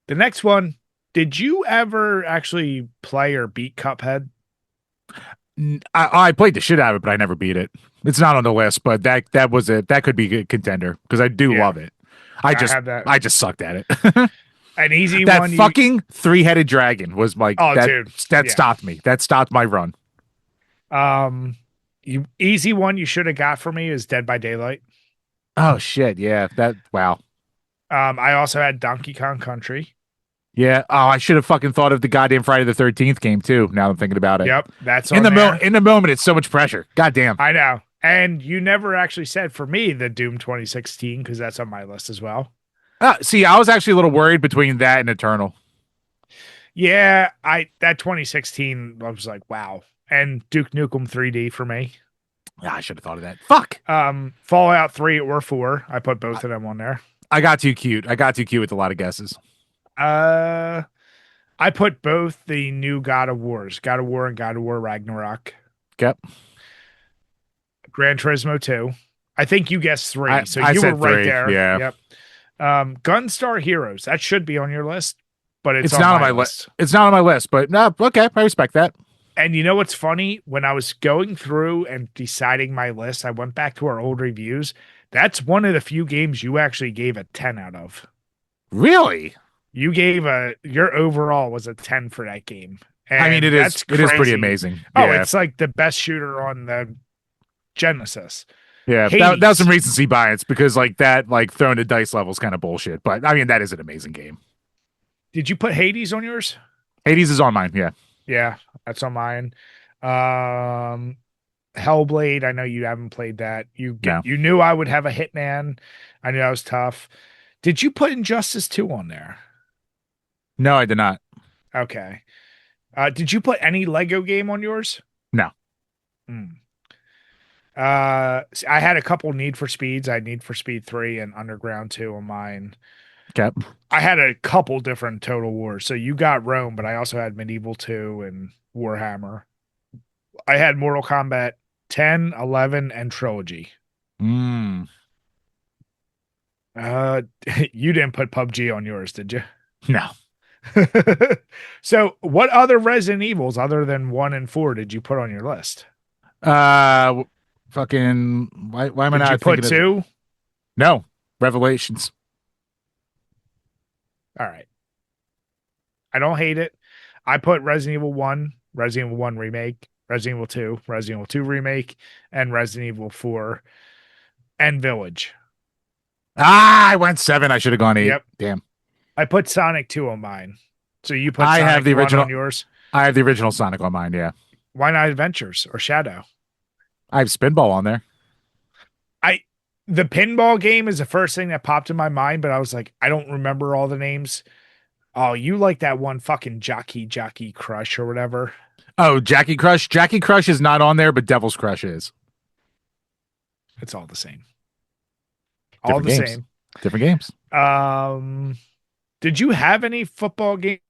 The next one, did you ever actually play or beat Cuphead? I played the shit out of it, but I never beat it. It's not on the list, but that was it. That could be a contender because I do Yeah, love it. I I just have that. I just sucked at it. An easy That one you fucking three-headed dragon was like Oh that. dude. That Yeah. stopped me. That stopped my run. Um you easy one you should have got for me is Dead by Daylight. Oh shit! Yeah, that wow. I also had Donkey Kong Country. Yeah. Oh, I should have fucking thought of the goddamn Friday the 13th game too. Now I'm thinking about it. Yep, that's on there. In the moment, it's so much pressure. Goddamn. I know. And you never actually said for me the Doom 2016 because that's on my list as well. See, I was actually a little worried between that and Eternal. Yeah, I that 2016 I was like, wow. And Duke Nukem 3D for me. Yeah, I should have thought of that. Fuck. Fallout 3 or 4. I put I, both of them on there. I got too cute. I got too cute with a lot of guesses. Uh I put both the new God of Wars, God of War and God of War Ragnarok. Okay. Gran Turismo 2. I think you guessed 3, so I you were said right three. there. Yeah. Yep. Gunstar Heroes. That should be on your list, but it's It's on not on my my list. list. It's not on my list, but no, okay, I respect that. And you know what's funny? When I was going through and deciding my list, I went back to our old reviews. That's one of the few games you actually gave a 10 out of. Really? Your overall was a 10 for that game. I mean, And that's it is pretty crazy. amazing. Oh, Yeah. it's like the best shooter on the Genesis. Yeah. That was some Hades. recency bias because like that, like throwing the dice level is kind of bullshit. But I mean, that is an amazing game. Did you put Hades on yours? Hades is on mine. Yeah. Yeah, that's on mine. Um, Hellblade. I know you haven't played that. No. You knew I would have a Hitman. I knew that was tough. Did you put Injustice 2 on there? No, I did not. Okay. Did you put any Lego game on yours? No. Hmm. I had a couple Need for Speeds. I had Need for Speed 3 and Underground 2 on mine. Okay. I had a couple different Total Wars. So you got Rome, but I also had Medieval 2 and Warhammer. I had Mortal Kombat 10, 11, and Trilogy. Mm, Uh, you didn't put PUBG on yours, did you? no. So, what other Resident Evils other than 1 and 4 did you put on your list? Uh, fucking. Why am I Did you not put thinking of? two? No, Revelations. All right. I don't hate it. I put Resident Evil 1, Resident Evil 1 Remake, Resident Evil 2, Resident Evil 2 Remake, and Resident Evil 4 and Village. I went 7. I should have gone 8. Yep. Damn. I put Sonic 2 on mine. So you put I have Sonic the 1 on original. yours. I have the original Sonic on mine. Yeah. Why not Adventures or Shadow? I have Spinball on there. I the pinball game is the first thing that popped in my mind, but I was like, I don't remember all the names. Oh, you like that one fucking Jockey Crush or whatever. Oh, Jackie Crush. Jackie Crush is not on there, but Devil's Crush is. It's all the same. All Different the games. same. Different games. Did you have any football games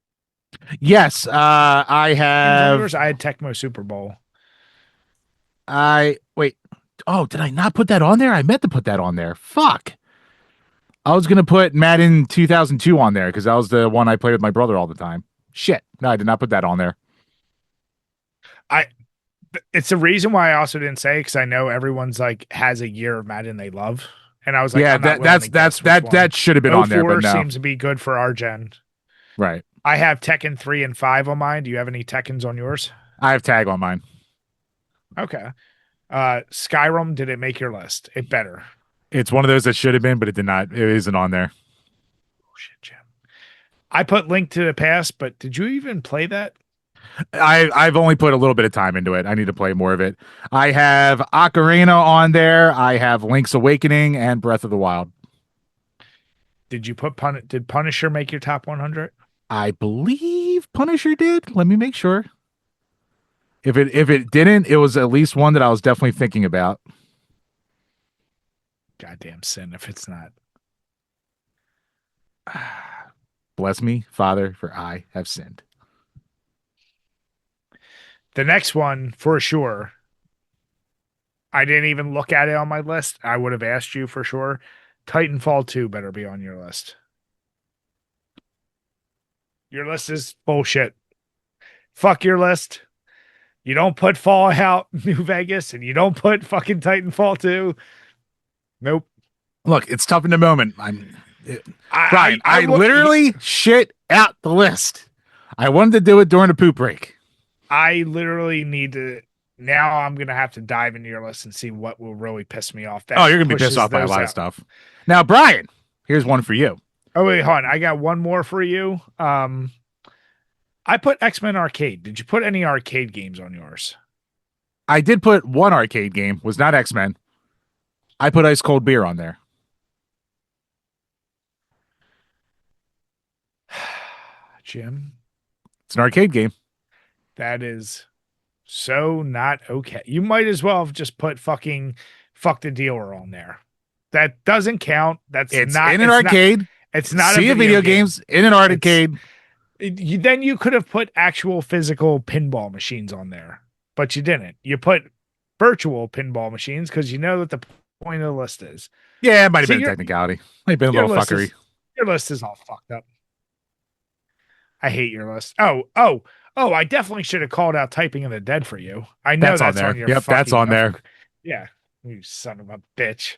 Yes. I on have. yours? I had Tecmo Super Bowl. I wait. Oh, did I not put that on there? I meant to put that on there. Fuck. I was gonna put Madden 2002 on there because that was the one I played with my brother all the time. Shit. No, I did not put that on there. I it's the reason why I also didn't say because I know everyone's like has a year of Madden they love. And I was like, Yeah, I'm not that willing that's to that's guess which that one. that should have been Oh on there, but 04 no. seems to be good for our gen. Right. I have Tekken 3 and 5 on mine. Do you have any Tekkens on yours? I have Tag on mine. Okay. Skyrim, did it make your list? It better. It's one of those that should have been, but it did not. It isn't on there. Oh shit, Jim. I put Link to the Past, but did you even play that? I've only put a little bit of time into it. I need to play more of it. I have Ocarina on there. I have Link's Awakening and Breath of the Wild. Did you put did Punisher make your top 100? I believe Punisher did. Let me make sure. If it didn't, it was at least one that I was definitely thinking about. Goddamn sin if it's not. Bless me, Father, for I have sinned. The next one, for sure. I didn't even look at it on my list. I would have asked you for sure. Titanfall 2 better be on your list. Your list is bullshit. Fuck your list. You don't put Fallout New Vegas and you don't put fucking Titanfall 2. Nope. Look, it's tough in the moment. Brian, I literally shit out the list. I wanted to do it during the poop break. I literally need to. Now I'm going to have to dive into your list and see what will really piss me off. That you're going to be pissed off by a lot of stuff. Now, Brian, here's one for you. Oh, wait, hold on. I got one more for you. I put X-Men Arcade. Did you put any arcade games on yours? I did put one arcade game. Was not X-Men. I put Ice Cold Beer on there. Jim, it's an arcade game. That is so not okay. You might as well have just put fucking Fuck the Dealer on there. That doesn't count. It's not in an arcade. It's not a video games in an arcade. Then you could have put actual physical pinball machines on there, but you didn't. You put virtual pinball machines because you know what the point of the list is. Yeah, it might have been a technicality. Might have been a little fuckery. Your list is all fucked up. I hate your list. Oh, I definitely should have called out Typing of the Dead for you. I know that's on your. Yep, that's on there. Yeah, you son of a bitch.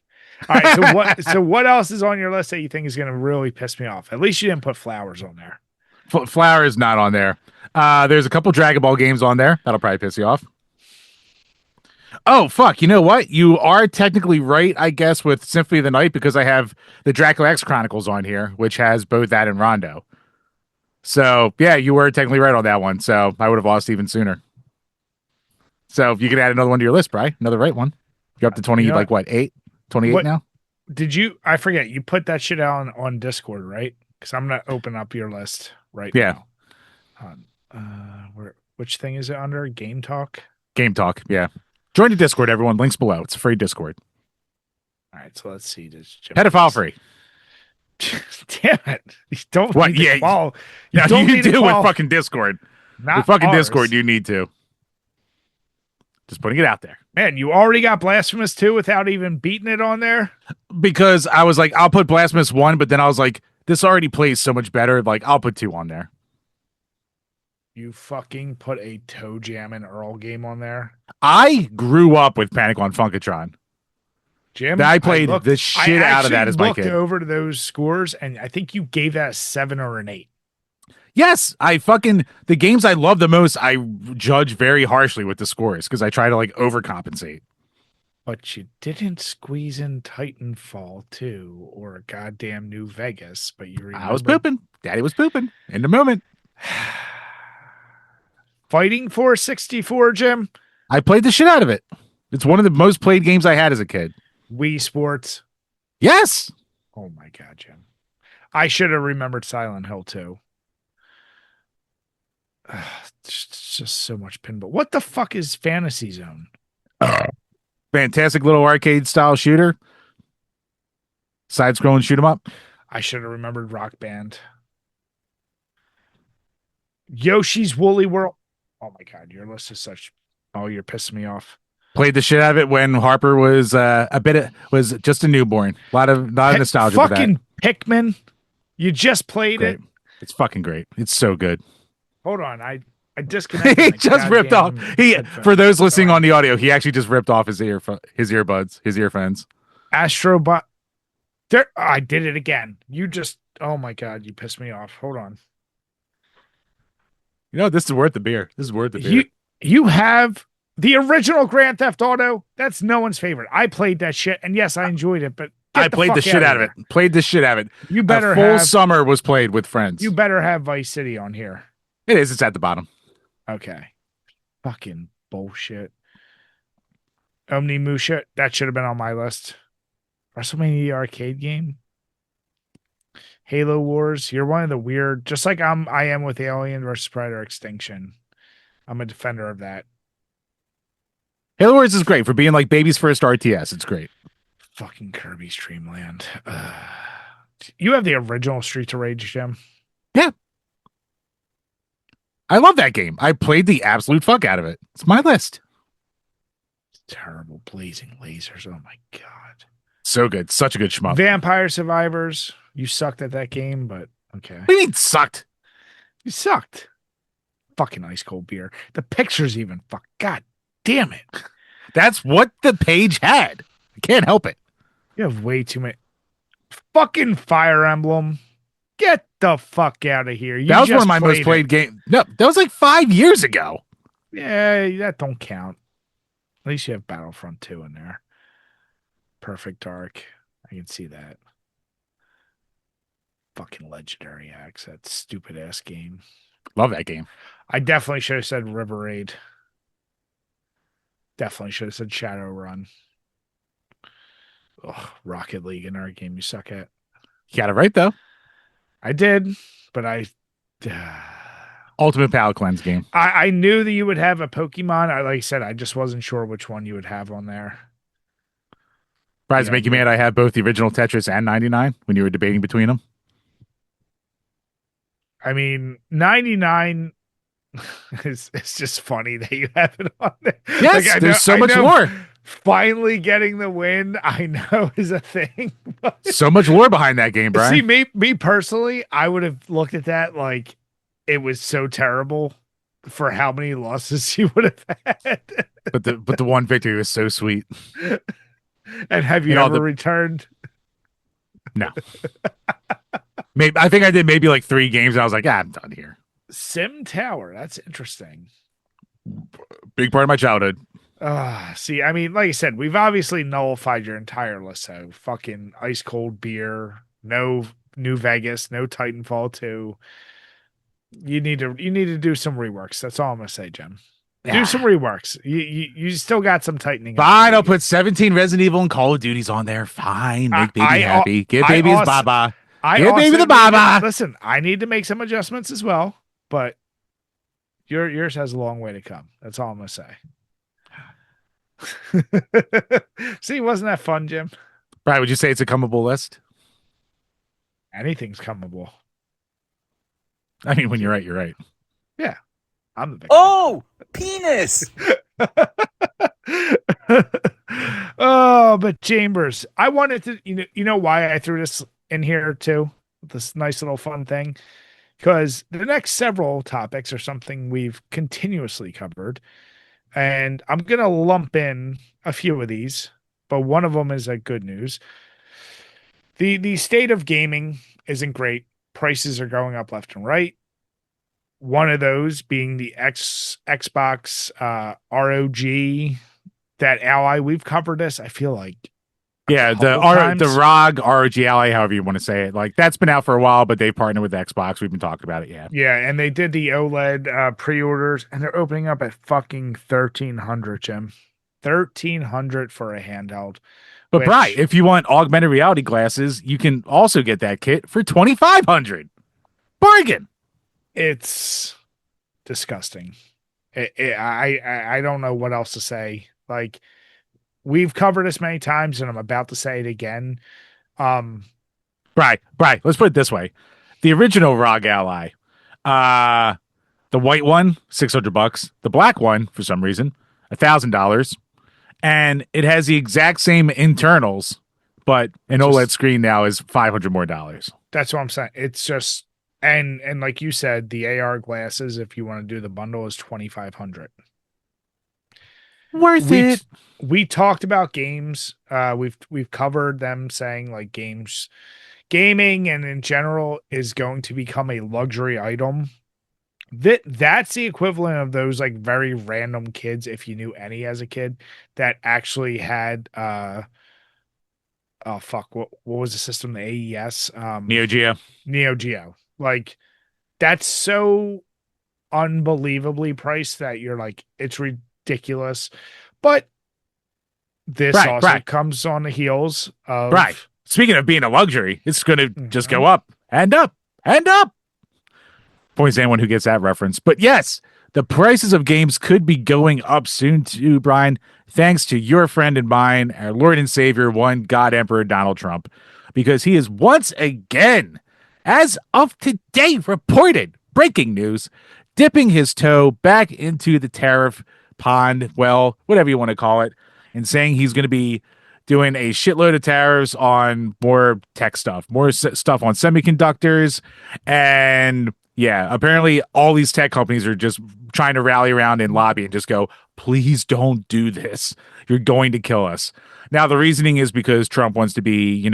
All right, so what else is on your list that you think is going to really piss me off? At least you didn't put Flowers on there. Flower is not on there. There's a couple Dragon Ball games on there. That'll probably piss you off. Oh, fuck. You know what? You are technically right, I guess, with Symphony of the Night because I have the Dracula X Chronicles on here, which has both that and Rondo. So, yeah, you were technically right on that one. So I would have lost even sooner. So you could add another one to your list, Bri. Another right one. You're up to 20, like what, 8? 28 now? Did you, I forget, you put that shit on Discord, right? Because I'm going to open up your list right now. Which thing is it under? Game Talk? Game Talk, yeah. Join the Discord, everyone. Links below. It's a free Discord. All right, so let's see. Pedophile free. Damn it. You don't what? need to follow. You do with fucking Discord. Not with fucking ours. Discord, you need to. Just putting it out there. Man, you already got Blasphemous 2 without even beating it on there? Because I was like, I'll put Blasphemous 1, but then I was like, this already plays so much better. Like, I'll put 2 on there. You fucking put a Toe Jam and Earl game on there. I grew up with Panic on Funkatron. Jim, I played the I shit out of actually that as my looked kid. over to those scores and I think you gave that a 7 or an 8. Yes, the games I love the most, I judge very harshly with the scores because I try to like overcompensate. But you didn't squeeze in Titanfall 2 or goddamn New Vegas, but you I was remembered pooping. Daddy was pooping in the moment. Fighting Force 64, Jim. I played the shit out of it. It's one of the most played games I had as a kid. Wii Sports. Yes. Oh my God, Jim. I should have remembered Silent Hill too. It's just so much pinball. What the fuck is Fantasy Zone? Fantastic little arcade style shooter. Side scrolling shoot 'em up. I should have remembered Rock Band. Yoshi's Woolly World. Oh my God, your list is such. Oh, you're pissing me off. Played the shit out of it when Harper was was just a newborn. A lot of nostalgia for that. Fucking Pikmin. You just played Great. it. It's fucking great. It's so good. Hold on, I disconnected. He My just ripped off. goddamn He headphones. For those listening Sorry. on the audio, he actually just ripped off his earbuds, his earphones. Astrobot. There, I did it again. You just. Oh my God, you pissed me off. Hold on. You know, this is worth the beer. This is worth the beer. You have the original Grand Theft Auto. That's no one's favorite. I played that shit, and yes, I enjoyed it. But I played the shit out of it. Played the shit out of it. You better a full have summer was played with friends. You better have Vice City on here. It is. It's at the bottom. Okay. Fucking bullshit. Omnimusha. That should have been on my list. WrestleMania arcade game. Halo Wars. You're one of the weird. Just like I am with Alien versus Predator Extinction. I'm a defender of that. Halo Wars is great for being like baby's first RTS. It's great. Fucking Kirby's Dreamland. You have the original Streets of Rage, Jim. Yeah. I love that game. I played the absolute fuck out of it. It's my list. Terrible blazing lasers. Oh my God. So good. Such a good shmup. Vampire Survivors. You sucked at that game, but okay. What do you mean sucked? You sucked. Fucking ice cold beer. The pictures even fuck. God damn it. That's what the page had. I can't help it. You have way too many. Fucking Fire Emblem. Get the fuck out of here. That was one of my most played games. No, that was like 5 years ago. Yeah, that don't count. At least you have Battlefront 2 in there. Perfect Dark. I can see that. Fucking Legendary Axe. That stupid ass game. Love that game. I definitely should have said River Raid. Definitely should have said Shadowrun. Ugh, Rocket League, another game you suck at. You got it right though. I did, but Ultimate Palate Cleanse game. I knew that you would have a Pokemon. Like I said, I just wasn't sure which one you would have on there. Surprised to make you mad I had both the original Tetris and 99 when you were debating between them. I mean, 99 it's just funny that you have it on there. Yes, like, there's so much lore. Finally getting the win, I know, is a thing. So much lore behind that game, Brian. See, me personally, I would have looked at that like it was so terrible for how many losses you would have had. But the one victory was so sweet. And have you ever returned? No. Maybe I think I did maybe like 3 games and I was like, I'm done here. Sim Tower, that's interesting. Big part of my childhood. See, I mean, like I said, we've obviously nullified your entire list. So fucking ice cold beer, no New Vegas, no Titanfall 2. You need to do some reworks. That's all I'm gonna say, Jim. Do some reworks. You still got some tightening. Fine, I'll put 17 Resident Evil and Call of Duties on there. Fine, make baby happy. Give baby his baba. Give baby the baba. Listen, I need to make some adjustments as well, but yours has a long way to come. That's all I'm gonna say. See, wasn't that fun, Jim? Brian, would you say it's a comable list? Anything's comable. I mean, when you're right, you're right. Yeah. I'm the victim. Oh, penis. Oh, but Chambers, I wanted to, you know why I threw this in here too? This nice little fun thing. because the next several topics are something we've continuously covered. And I'm going to lump in a few of these, but one of them is a good news. The state of gaming isn't great. Prices are going up left and right. One of those being the Xbox ROG, that Ally. We've covered this, I feel like, a Yeah, couple the times. ROG ROG however you want to say it, like that's been out for a while, but they partnered with Xbox. We've been talking about it. Yeah, Yeah, and they did the OLED pre-orders, and they're opening up at fucking 1,300, Jim. 1,300 for a handheld, but Bry, which if you want augmented reality glasses, you can also get that kit for 2,500. Bargain. it's disgusting. I don't know what else to say. Like, we've covered this many times, and I'm about to say it again. Um, Bry. Let's put it this way: the original ROG Ally, uh, the white one, $600. The black one, for some reason, $1,000, and it has the exact same internals, but an OLED just screen now is $500 more dollars. that's what I'm saying. It's just and like you said, the AR glasses, if you want to do the bundle, is 2,500. Worth we it. we talked about games. We've covered them, saying like gaming and in general is going to become a luxury item. That's the equivalent of those like very random kids, if you knew any as a kid, that actually had oh fuck, what was the system? The AES, Neo Geo. Neo Geo. Like, that's so unbelievably priced that you're like, it's ridiculous. But this also Bry. comes on the heels Bry. of Speaking of being a luxury, it's going to just Mhm. go up and up and up. Points to anyone who gets that reference. But yes, the prices of games could be going up soon too, Brian, thanks to your friend and mine, our Lord and Savior, one God Emperor Donald Trump, because he is once again, as of today, reported breaking news, dipping his toe back into the tariff pond, well, whatever you want to call it, and saying he's going to be doing a shitload of tariffs on more tech stuff, more stuff on semiconductors, and yeah, apparently all these tech companies are just trying to rally around and lobby and just go, please don't do this. You're going to kill us. Now, the reasoning is because Trump wants to be,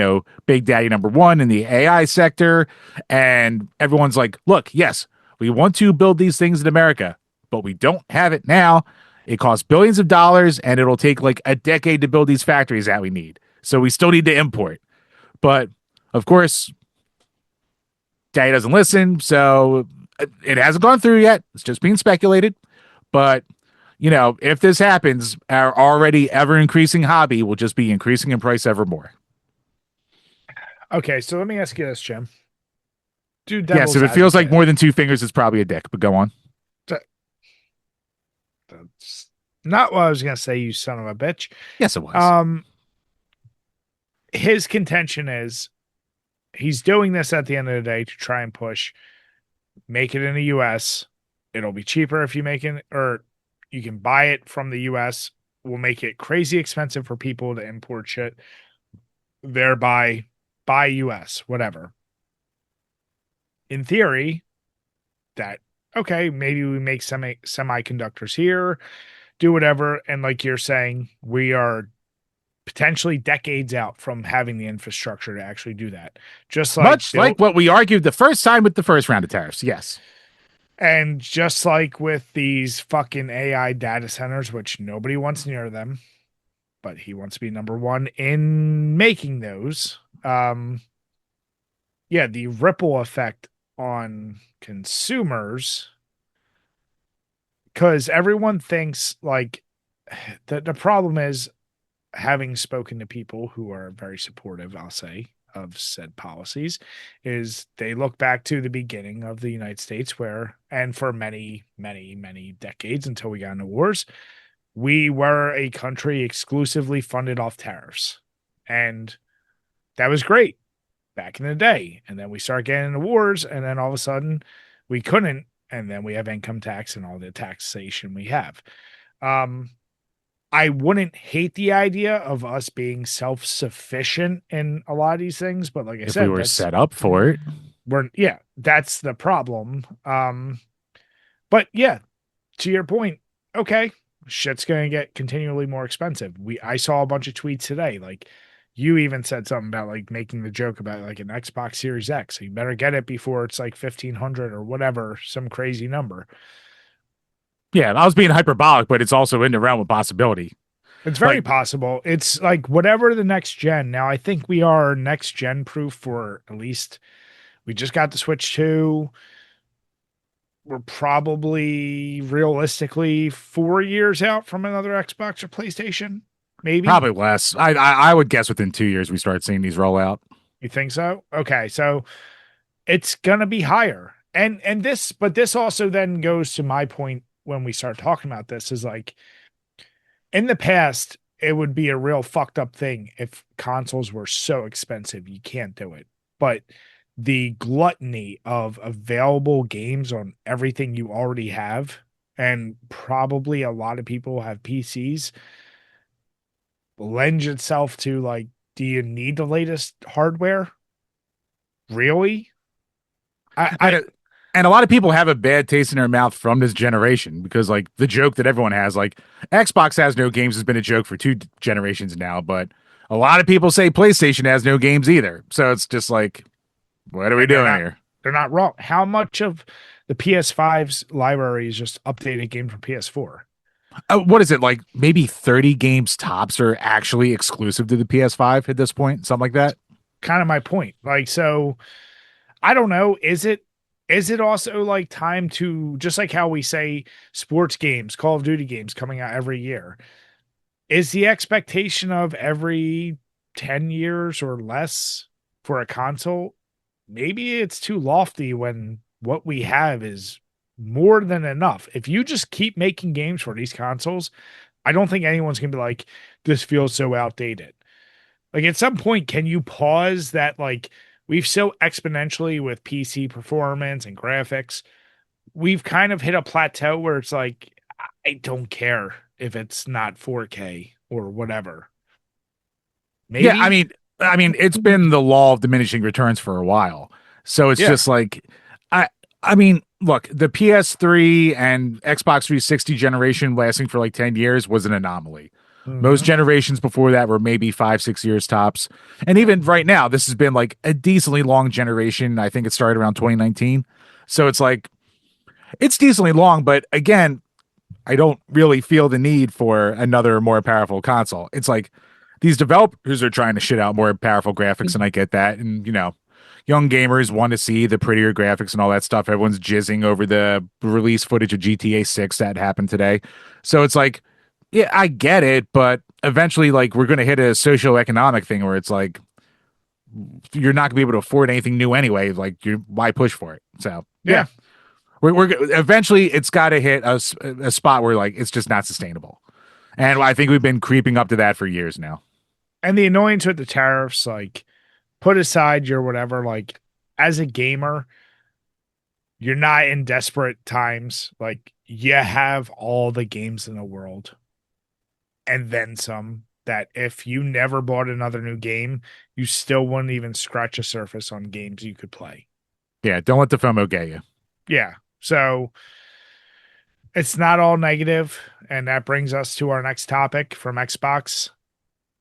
big daddy number one in the AI sector. And everyone's like, look, yes, we want to build these things in America, but we don't have it now. It costs billions of dollars and it'll take like a decade to build these factories that we need. So we still need to import. But of course, Daddy doesn't listen, so it hasn't gone through yet. It's just being speculated. But, if this happens, our already ever increasing hobby will just be increasing in price ever more. Okay, so let me ask you this, Jim. Do Yes, if devil's it feels like advocate. more than two fingers, it's probably a dick, but go on. That's not what I was gonna say, you son of a bitch. Yes, it was. Um, his contention is he's doing this at the end of the day to try and make it in the US. It'll be cheaper if you make it, or you can buy it from the US. Will make it crazy expensive for people to import shit, thereby buy US, whatever. In theory, that okay, maybe we make semiconductors here, do whatever, and like you're saying, we are potentially decades out from having the infrastructure to actually do that. Just like Much built like what we argued the first time with the first round of tariffs. Yes. and just like with these fucking AI data centers, which nobody wants near them, but he wants to be number one in making those. Yeah, the ripple effect on consumers, because everyone thinks like the problem is, having spoken to people who are very supportive, I'll say, of said policies, is they look back to the beginning of the United States, where, and for many, many, many decades until we got into wars, we were a country exclusively funded off tariffs. And that was great back in the day. And then we start getting into wars, and then all of a sudden we couldn't. And then we have income tax and all the taxation we have. Um, I wouldn't hate the idea of us being self-sufficient in a lot of these things, but like I If we said, were set up for it. yeah, that's the problem. But yeah, to your point, okay, shit's gonna get continually more expensive. I saw a bunch of tweets today, like you even said something about like making the joke about like an Xbox Series X. So you better get it before it's like 1,500 or whatever, some crazy number. Yeah, I was being hyperbolic, but it's also in the realm of possibility. It's very Like, possible. It's like whatever the next gen. Now I think we are next gen proof for at least we just got the Switch 2. We're probably realistically 4 years out from another Xbox or PlayStation. Maybe. probably less. I would guess within 2 years we start seeing these roll out. You think so? Okay, so it's gonna be higher. And this, but this also then goes to my point when we start talking about this is like in the past, it would be a real fucked up thing if consoles were so expensive you can't do it. But the gluttony of available games on everything you already have, and probably a lot of people have PCs, lends itself to like, do you need the latest hardware? Really? I, And I it, and a lot of people have a bad taste in their mouth from this generation because like the joke that everyone has, like Xbox has no games has been a joke for generations now, but a lot of people say PlayStation has no games either. So it's just like, what are we and they're doing not here? they're not wrong. How much of the PS5's library is just updated games from PS4? What is it like? Maybe 30 games tops are actually exclusive to the PS5 at this point, something like that. Kind of my point. Like, so I don't know. Is it also like time to just like how we say sports games, Call of Duty games coming out every year? Is the expectation of every 10 years or less for a console? Maybe it's too lofty when what we have is more than enough. If you just keep making games for these consoles, I don't think anyone's gonna be like, this feels so outdated. Like at some point, can you pause that? Like we've so exponentially with PC performance and graphics, we've kind of hit a plateau where it's like, I don't care if it's not 4K or whatever. Yeah, Maybe, I mean, it's been the law of diminishing returns for a while. So it's yeah. just like, I, I mean, look, the PS3 and Xbox 360 generation lasting for like 10 years was an anomaly. Most Hmm. generations before that were maybe 5, 6 years tops. And even right now, this has been like a decently long generation. I think it started around 2019. So it's like, it's decently long, but again, I don't really feel the need for another more powerful console. It's like these developers are trying to shit out more powerful graphics, and I get that. And young gamers want to see the prettier graphics and all that stuff. Everyone's jizzing over the release footage of GTA 6 that happened today. So it's like, yeah, I get it, but eventually, like, we're going to hit a socio-economic thing where it's like you're not going to be able to afford anything new anyway. Like, why push for it? So yeah, Yeah. we're eventually it's got to hit a spot where like it's just not sustainable, and I think we've been creeping up to that for years now. And the annoyance with the tariffs, like put aside your whatever, like as a gamer, you're not in desperate times. Like you have all the games in the world and then some that if you never bought another new game, you still wouldn't even scratch a surface on games you could play. Yeah, don't let the FOMO get you. Yeah. So it's not all negative, and that brings us to our next topic from Xbox.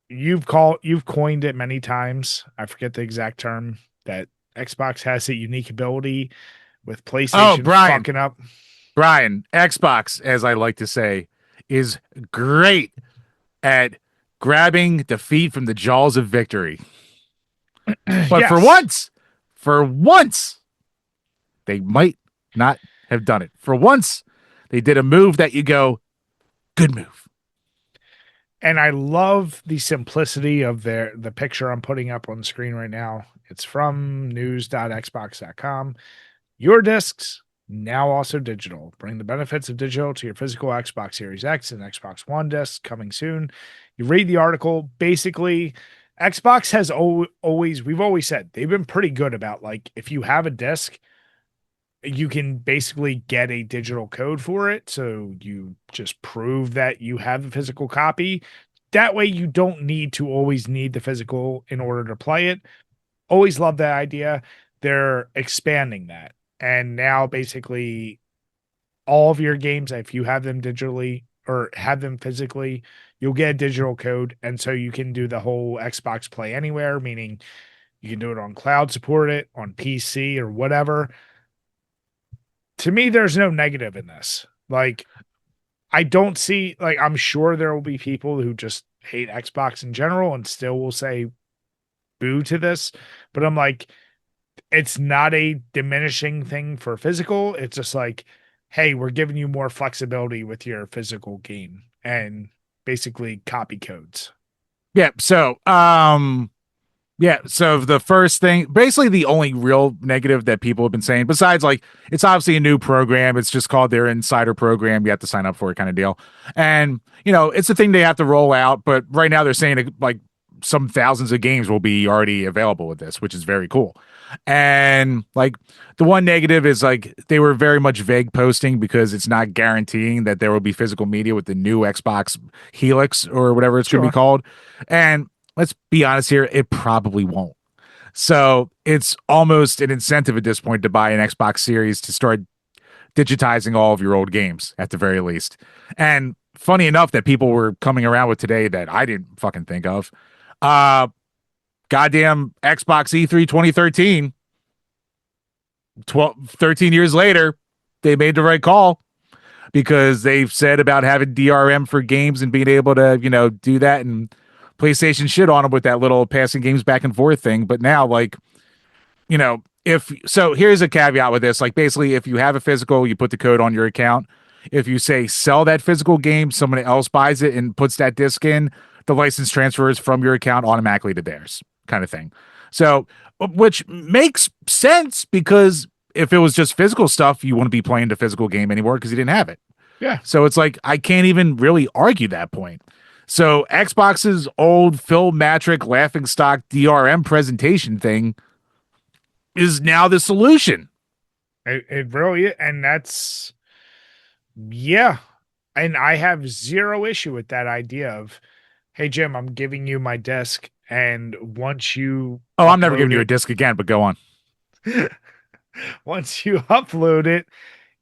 You've coined it many times. I forget the exact term that Xbox has a unique ability with Oh, PlayStation Brian, fucking up. Xbox, as I like to say, is great at grabbing defeat from the jaws of victory. But Yes. for once, they might not have done it. For once, they did a move that you go, good move. And I love the simplicity of the picture I'm putting up on the screen right now. It's from news.xbox.com. Your discs now also digital. Bring the benefits of digital to your physical Xbox Series X and Xbox One discs coming soon. You read the article. Basically, Xbox has always, we've always said they've been pretty good about like if you have a disc, you can basically get a digital code for it. So you just prove that you have a physical copy. That way you don't need to always need the physical in order to play it. Always love that idea. They're expanding that. And now basically all of your games, if you have them digitally or have them physically, you'll get a digital code. And so you can do the whole Xbox Play Anywhere, meaning you can do it on cloud, support it on PC or whatever. To me, there's no negative in this. Like, I don't see, like, I'm sure there will be people who just hate Xbox in general and still will say boo to this. But I'm like, it's not a diminishing thing for physical. It's just like, hey, we're giving you more flexibility with your physical game and basically copy codes. Yeah. So the first thing, basically the only real negative that people have been saying, besides like it's obviously a new program, it's just called their insider program. You have to sign up for it kind of deal. And it's a thing they have to roll out, but right now they're saying like some thousands of games will be already available with this, which is very cool. And like the one negative is like they were very much vague posting because it's not guaranteeing that there will be physical media with the new Xbox Helix or whatever it's going to be Sure. called. And let's be honest here, it probably won't. So it's almost an incentive at this point to buy an Xbox Series to start digitizing all of your old games at the very least. And funny enough that people were coming around with today that I didn't fucking think of. Uh Goddamn Xbox E3 2013, 13 years later, they made the right call because they've said about having DRM for games and being able to, do that, and PlayStation shit on them with that little passing games back and forth thing. But now, like, if so, here's a caveat with this. Like, basically, if you have a physical, you put the code on your account. If you say sell that physical game, someone else buys it and puts that disc in, the license transfers from your account automatically to theirs, kind of thing. So, which makes sense because if it was just physical stuff, you wouldn't be playing the physical game anymore because you didn't have it. Yeah. So it's like I can't even really argue that point. So Xbox's old Phil Matrick laughing stock DRM presentation thing is now the solution. It really is. And that's, yeah. And I have zero issue with that idea of, hey, Jim, I'm giving you my disc. And once you Oh, I'm never upload giving you a it, disc again, but go on. once you upload it,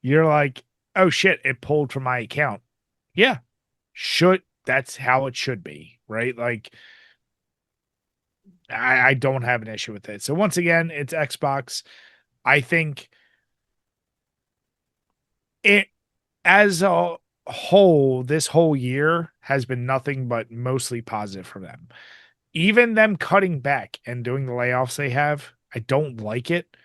you're like, oh shit, it pulled from my account. Yeah. That's how it should be, right? Like, I don't have an issue with it. So once again, it's Xbox. I think it as a whole, this whole year has been nothing but mostly positive for them. Even them cutting back and doing the layoffs they have, I don't like it,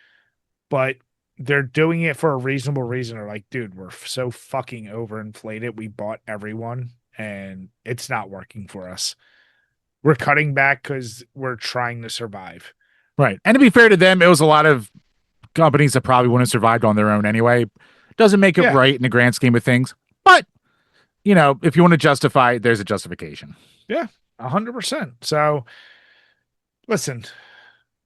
but they're doing it for a reasonable reason. They're like, dude, we're so fucking overinflated. We bought everyone and it's not working for us. We're cutting back because we're trying to survive. Right. And to be fair to them, it was a lot of companies that probably wouldn't have survived on their own anyway. Doesn't make it Yeah. right in the grand scheme of things. But, if you want to justify it, there's a justification. Yeah, 100%. So listen,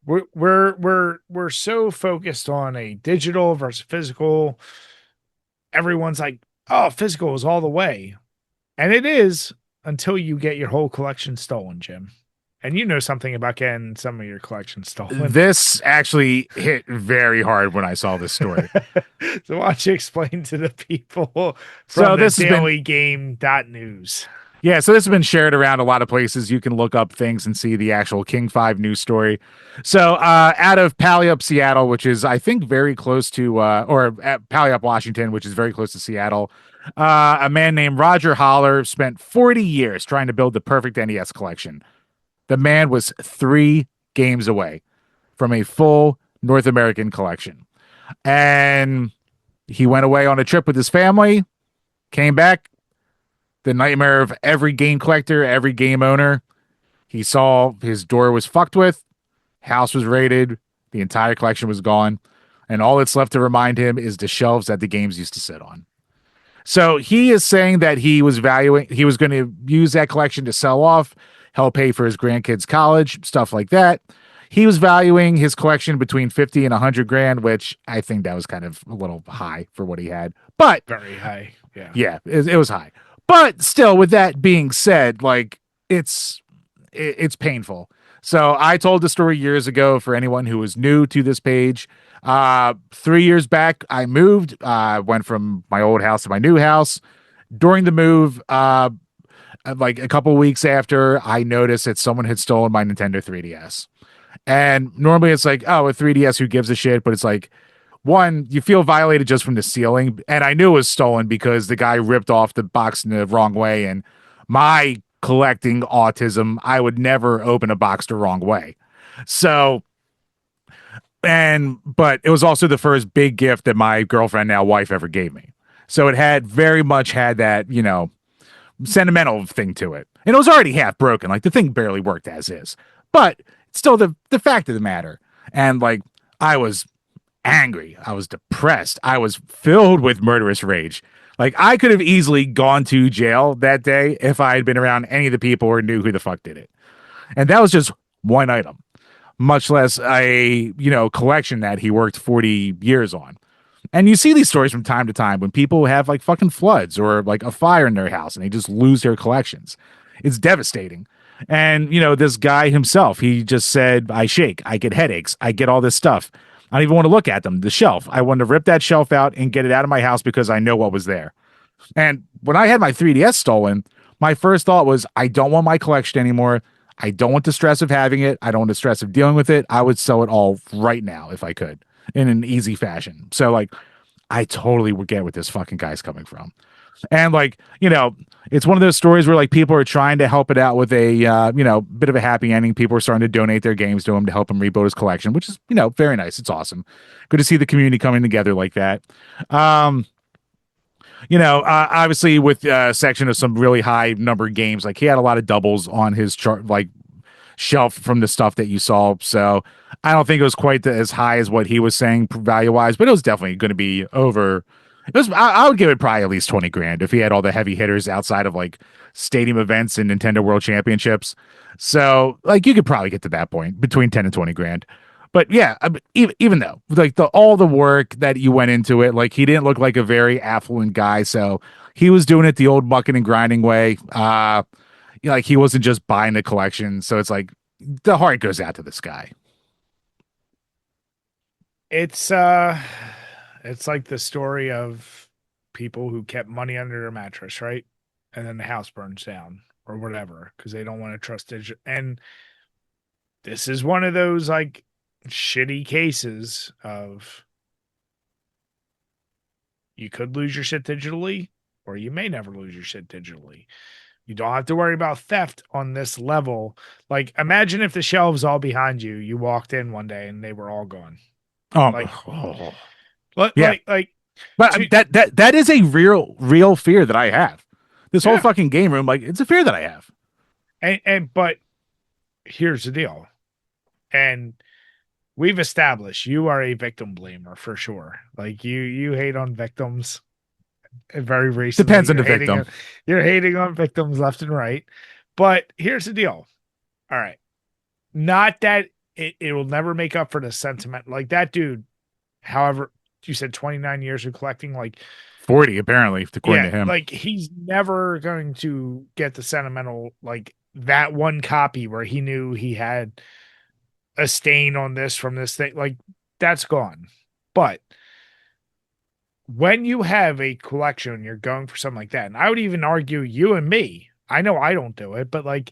we're so focused on a digital versus physical. Everyone's like, oh, physical is all the way. And it is until you get your whole collection stolen, Jim. And you know something about getting some of your collection stolen. This actually hit very hard when I saw this story. So why don't you explain to the people So from the this has been- dailygame.news? Yeah, so this has been shared around a lot of places. You can look up things and see the actual King 5 news story. So out of Puyallup, Seattle, which is, I think, very close to, or at Puyallup, Washington, which is very close to Seattle, a man named Roger Holler spent 40 years trying to build the perfect NES collection. The man was 3 games away from a full North American collection. And he went away on a trip with his family, came back, the nightmare of every game collector, every game owner. He saw his door was fucked with, house was raided, the entire collection was gone, and all that's left to remind him is the shelves that the games used to sit on. So he is saying that he was going to use that collection to sell off, help pay for his grandkids' college, stuff like that. he was valuing his collection between 50 and 100 grand, which I think that was kind of a little high for what he had. But Very high. Yeah. yeah, it was high. But still, with that being said, like it's it's painful. So I told the story years ago for anyone who was new to this page. 3 years back, I moved. Went from my old house to my new house. During the move, like a couple weeks after, I noticed that someone had stolen my Nintendo 3DS. And normally it's like, oh, a 3DS, who gives a shit? But it's like, one, you feel violated just from the ceiling. And I knew it was stolen because the guy ripped off the box in the wrong way. And my collecting autism, I would never open a box the wrong way. So, but it was also the first big gift that my girlfriend, now wife, ever gave me. So it had very much had that, sentimental thing to it. And it was already half broken. Like the thing barely worked as is. But still the fact of the matter. And like I was angry. I was depressed. I was filled with murderous rage. Like I could have easily gone to jail that day if I had been around any of the people or knew who the fuck did it. And that was just one item, much less a, collection that he worked 40 years on. And you see these stories from time to time when people have like fucking floods or like a fire in their house and they just lose their collections. It's devastating. And, this guy himself, he just said, I shake, I get headaches, I get all this stuff. I don't even want to look at them. The shelf, I want to rip that shelf out and get it out of my house because I know what was there. And when I had my 3DS stolen, my first thought was, I don't want my collection anymore. I don't want the stress of having it. I don't want the stress of dealing with it. I would sell it all right now if I could in an easy fashion. So like, I totally would get where this fucking guy's coming from. And like, it's one of those stories where like people are trying to help it out with a, bit of a happy ending. People are starting to donate their games to him to help him rebuild his collection, which is, very nice. It's awesome. Good to see the community coming together like that. Obviously with a section of some really high numbered games, like he had a lot of doubles on his chart, like shelf from the stuff that you saw. So I don't think it was quite as high as what he was saying value wise, but it was definitely going to be over. It was, I would give it probably at least 20 grand if he had all the heavy hitters outside of like stadium events and Nintendo World Championships. So like you could probably get to that point between 10 and 20 grand. But yeah, even though like all the work that you went into it, like he didn't look like a very affluent guy. So he was doing it the old mucking and grinding way. Like he wasn't just buying the collection. So it's like the heart goes out to this guy. It's like the story of people who kept money under their mattress, right? And then the house burns down or whatever because they don't want to trust digital. And this is one of those like shitty cases of you could lose your shit digitally or you may never lose your shit digitally. You don't have to worry about theft on this level. Like imagine if the shelves all behind you, you walked in one day and they were all gone. Oh, Yeah. But that is a real fear that I have. This whole fucking game room, like it's a fear that I have. But here's the deal. And we've established you are a victim blamer for sure. Like you hate on victims very recently. Depends on the victim. You're hating on victims left and right. But here's the deal. All right. Not that it will never make up for the sentiment. Like that dude, however, you said 29 years of collecting, like 40 apparently, according to him. Like he's never going to get the sentimental, like that one copy where he knew he had a stain on this from this thing, like that's gone. But when you have a collection, you're going for something like that. And I would even argue you and me, I know I don't do it, but like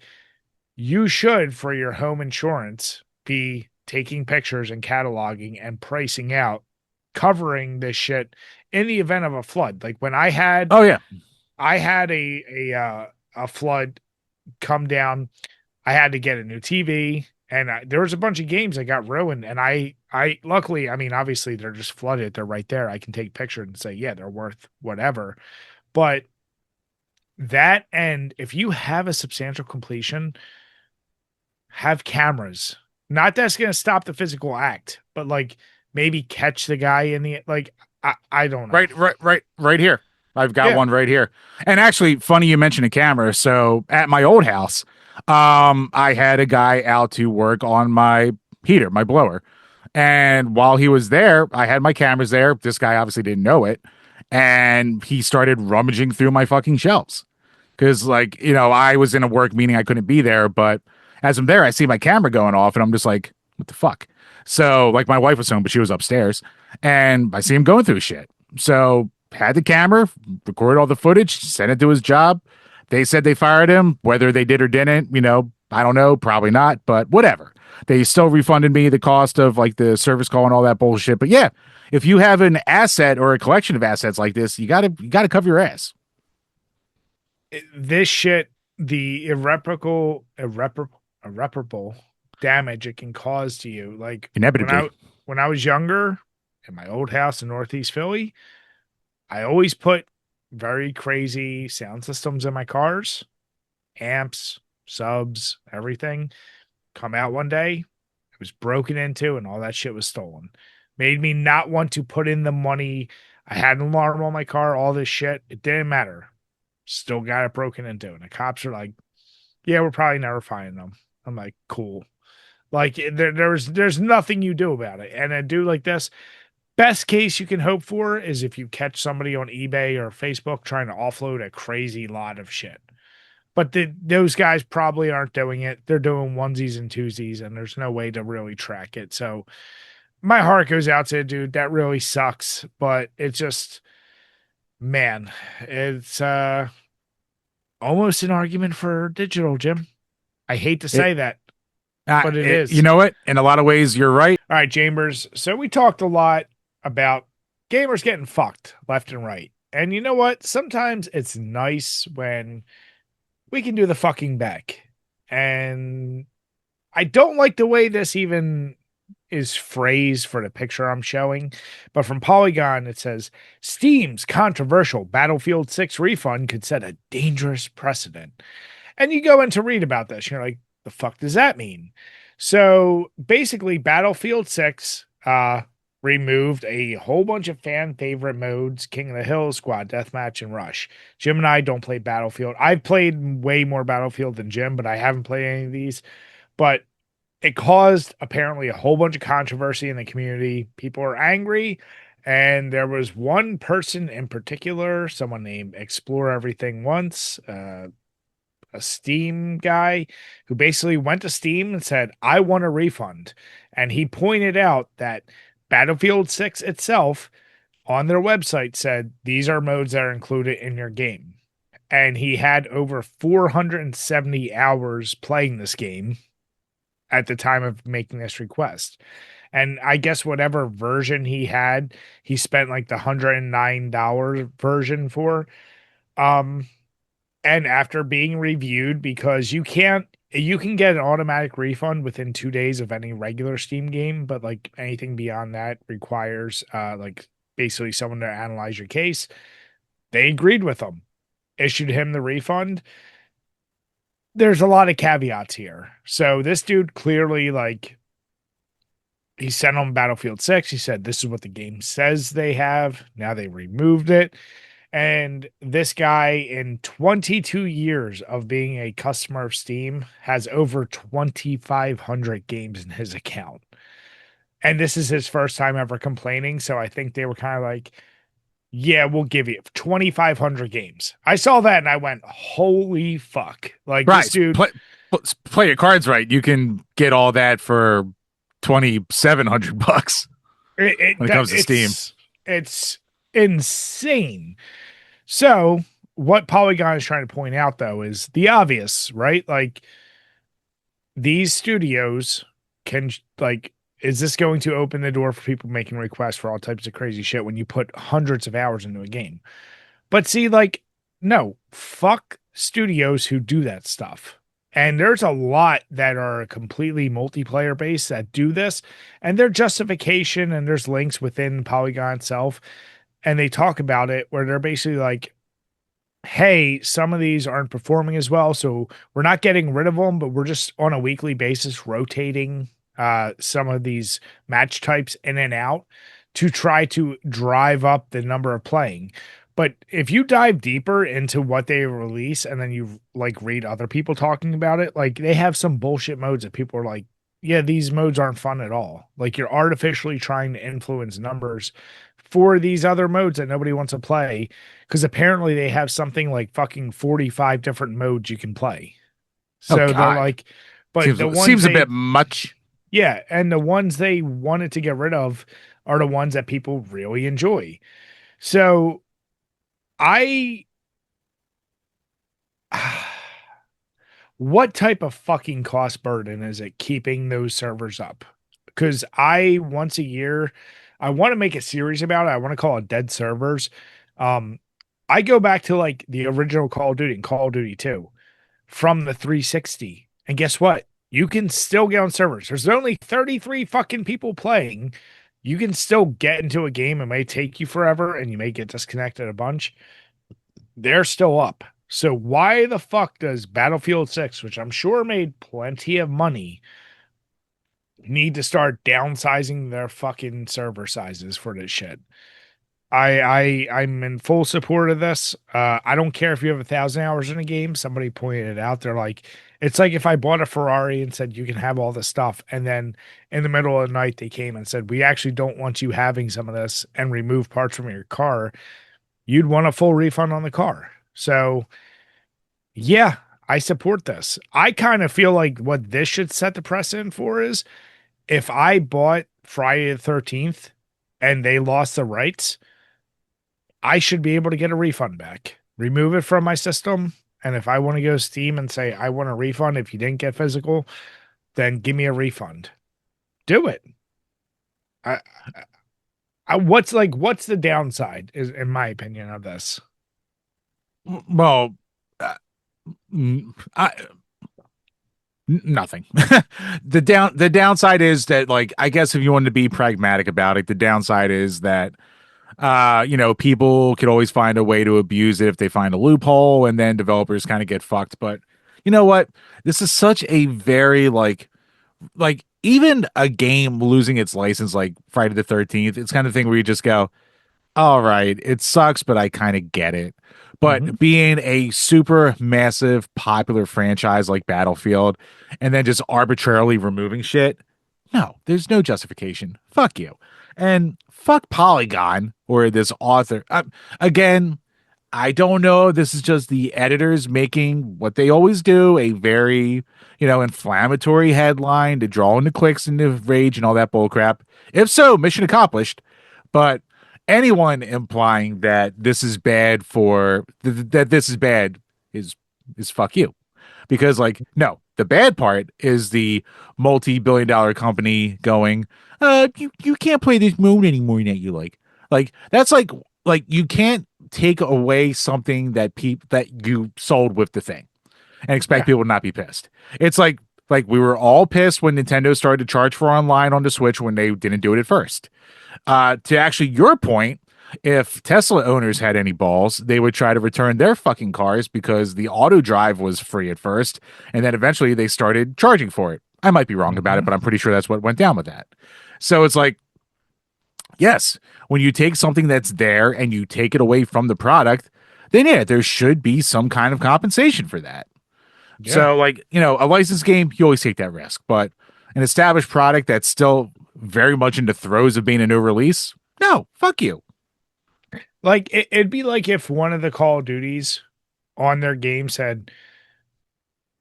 you should, for your home insurance, be taking pictures and cataloging and pricing out, covering this shit in the event of a flood. Like when I had, I had a flood come down. I had to get a new TV, and there was a bunch of games that got ruined. And I luckily, I mean, obviously they're just flooded. They're right there. I can take pictures and say, yeah, they're worth whatever. But that, and if you have a substantial completion, have cameras. Not that's going to stop the physical act, but like maybe catch the guy in the, like, I don't know. Right here. I've got one right here. And actually, funny you mentioned a camera. So at my old house, I had a guy out to work on heater, my blower. And while he was there, I had my cameras there. This guy obviously didn't know it. And he started rummaging through my fucking shelves. Cause like, I was in a work meeting, I couldn't be there, but as I'm there, I see my camera going off and I'm just like, what the fuck? So like my wife was home, but she was upstairs and I see him going through shit. So had the camera, recorded all the footage, sent it to his job. They said they fired him, whether they did or didn't, I don't know, probably not, but whatever. They still refunded me the cost of like the service call and all that bullshit. But yeah, if you have an asset or a collection of assets like this, you gotta cover your ass. This shit, the irreparable damage it can cause to you. Like Inevitably. when I was younger in my old house in Northeast Philly, I always put very crazy sound systems in my cars, amps, subs, everything. Come out one day, it was broken into and all that shit was stolen. Made me not want to put in the money. I had an alarm on my car, all this shit. It didn't matter. Still got it broken into. And the cops are like, yeah, we're probably never finding them. I'm like, cool. Like there's nothing you do about it. And a dude like this, best case you can hope for is if you catch somebody on eBay or Facebook trying to offload a crazy lot of shit. But those guys probably aren't doing it. They're doing onesies and twosies, and there's no way to really track it. So my heart goes out to the dude. That really sucks. But it's just, man, it's almost an argument for digital, Jim. I hate to It, say that, but it you is. know what? In a lot of ways, you're right. All right, Chambers. So we talked a lot about gamers getting fucked left and right. And you know what? Sometimes it's nice when we can do the fucking back. And I don't like the way this even is phrased for the picture I'm showing, but from Polygon it says Steam's controversial Battlefield 6 refund could set a dangerous precedent. And you go in to read about this, you're like, the fuck does that mean? So basically, Battlefield 6 removed a whole bunch of fan favorite modes: King of the Hill, Squad Deathmatch, and Rush. Jim and I don't play Battlefield. I've played way more Battlefield than Jim, but I haven't played any of these. But it caused apparently a whole bunch of controversy in the community. People are angry. And there was one person in particular, someone named Explore Everything Once, a Steam guy who basically went to Steam and said, I want a refund. And he pointed out that Battlefield 6 itself on their website said, these are modes that are included in your game. And he had over 470 hours playing this game at the time of making this request. And I guess whatever version he had, he spent like the $109 version for. Um, and after being reviewed, because you can get an automatic refund within 2 days of any regular Steam game, but like anything beyond that requires like basically someone to analyze your case. They agreed with him, issued him the refund. There's a lot of caveats here. So this dude clearly, like, he sent on Battlefield 6. He said, this is what the game says they have. Now they removed it. And this guy, in 22 years of being a customer of Steam, has over 2,500 games in his account. And this is his first time ever complaining. So I think they were kind of like, yeah, we'll give you 2,500 games. I saw that and I went, holy fuck. Like, Right. this dude. Play your cards right. You can get all that for $2,700 when it comes to Steam. It's insane. So what Polygon is trying to point out, though, is the obvious, right? Like, these studios can, like, is this going to open the door for people making requests for all types of crazy shit when you put hundreds of hours into a game? But see, like, no, fuck studios who do that stuff. And there's a lot that are completely multiplayer based that do this, and their justification, and there's links within Polygon itself, and they talk about it where they're basically like, hey, some of these aren't performing as well, so we're not getting rid of them, but we're just on a weekly basis rotating some of these match types in and out to try to drive up the number of playing. But if you dive deeper into what they release and then you like read other people talking about it, like they have some bullshit modes that people are like, yeah, these modes aren't fun at all. Like you're artificially trying to influence numbers for these other modes that nobody wants to play because apparently they have something like fucking 45 different modes you can play. Oh So they're God, like, but seems the ones seems a they, bit much. yeah, and the ones they wanted to get rid of are the ones that people really enjoy. So I, what type of fucking cost burden is it keeping those servers up? Because I once a year, I want to make a series about it. I want to call it Dead Servers. Um, I go back to like the original Call of Duty and Call of Duty 2 from the 360. And guess what? You can still get on servers. There's only 33 fucking people playing. You can still get into a game. It may take you forever and you may get disconnected a bunch. They're still up. So why the fuck does Battlefield 6, which I'm sure made plenty of money, need to start downsizing their fucking server sizes for this shit? I'm in full support of this. I don't care if you have 1,000 hours in a game. Somebody pointed it out. They're like, it's like if I bought a Ferrari and said you can have all this stuff, and then in the middle of the night they came and said we actually don't want you having some of this and remove parts from your car. You'd want a full refund on the car. So yeah, I support this. I kind of feel like what this should set the precedent for is if I bought Friday the 13th and they lost the rights, I should be able to get a refund back, remove it from my system. And if I want to go to Steam and say, I want a refund if you didn't get physical, then give me a refund. Do it. I, what's the downside, is in my opinion, of this? Well, uh, I nothing. The downside is that, like, I guess if you wanted to be pragmatic about it, the downside is that people could always find a way to abuse it if they find a loophole, and then developers kind of get fucked. But you know what? This is such a very like even a game losing its license like Friday the 13th, it's kind of thing where you just go, all right, it sucks, but I kind of get it. Mm-hmm. But being a super massive popular franchise like Battlefield and then just arbitrarily removing shit, no, there's no justification. Fuck you. And fuck Polygon or this author. Again, I don't know. This is just the editors making what they always do, a very, inflammatory headline to draw in the clicks and the rage and all that bullcrap. If so, mission accomplished. But anyone implying that this is bad that this is bad is fuck you. Because like, no, the bad part is the multi-billion-dollar company going, you can't play this mode anymore that you like. Like that's like you can't take away something that you sold with the thing and expect Yeah. people to not be pissed. It's like we were all pissed when Nintendo started to charge for online on the Switch when they didn't do it at first. To actually your point, if Tesla owners had any balls, they would try to return their fucking cars because the auto drive was free at first, and then eventually they started charging for it. I might be wrong about it, Mm-hmm. but I'm pretty sure that's what went down with that. So it's like, yes, when you take something that's there and you take it away from the product, then yeah, there should be some kind of compensation for that. Yeah. So, like, a licensed game, you always take that risk, but an established product that's still very much in the throes of being a new release, no, fuck you. Like it'd be like if one of the Call of Duties on their game said,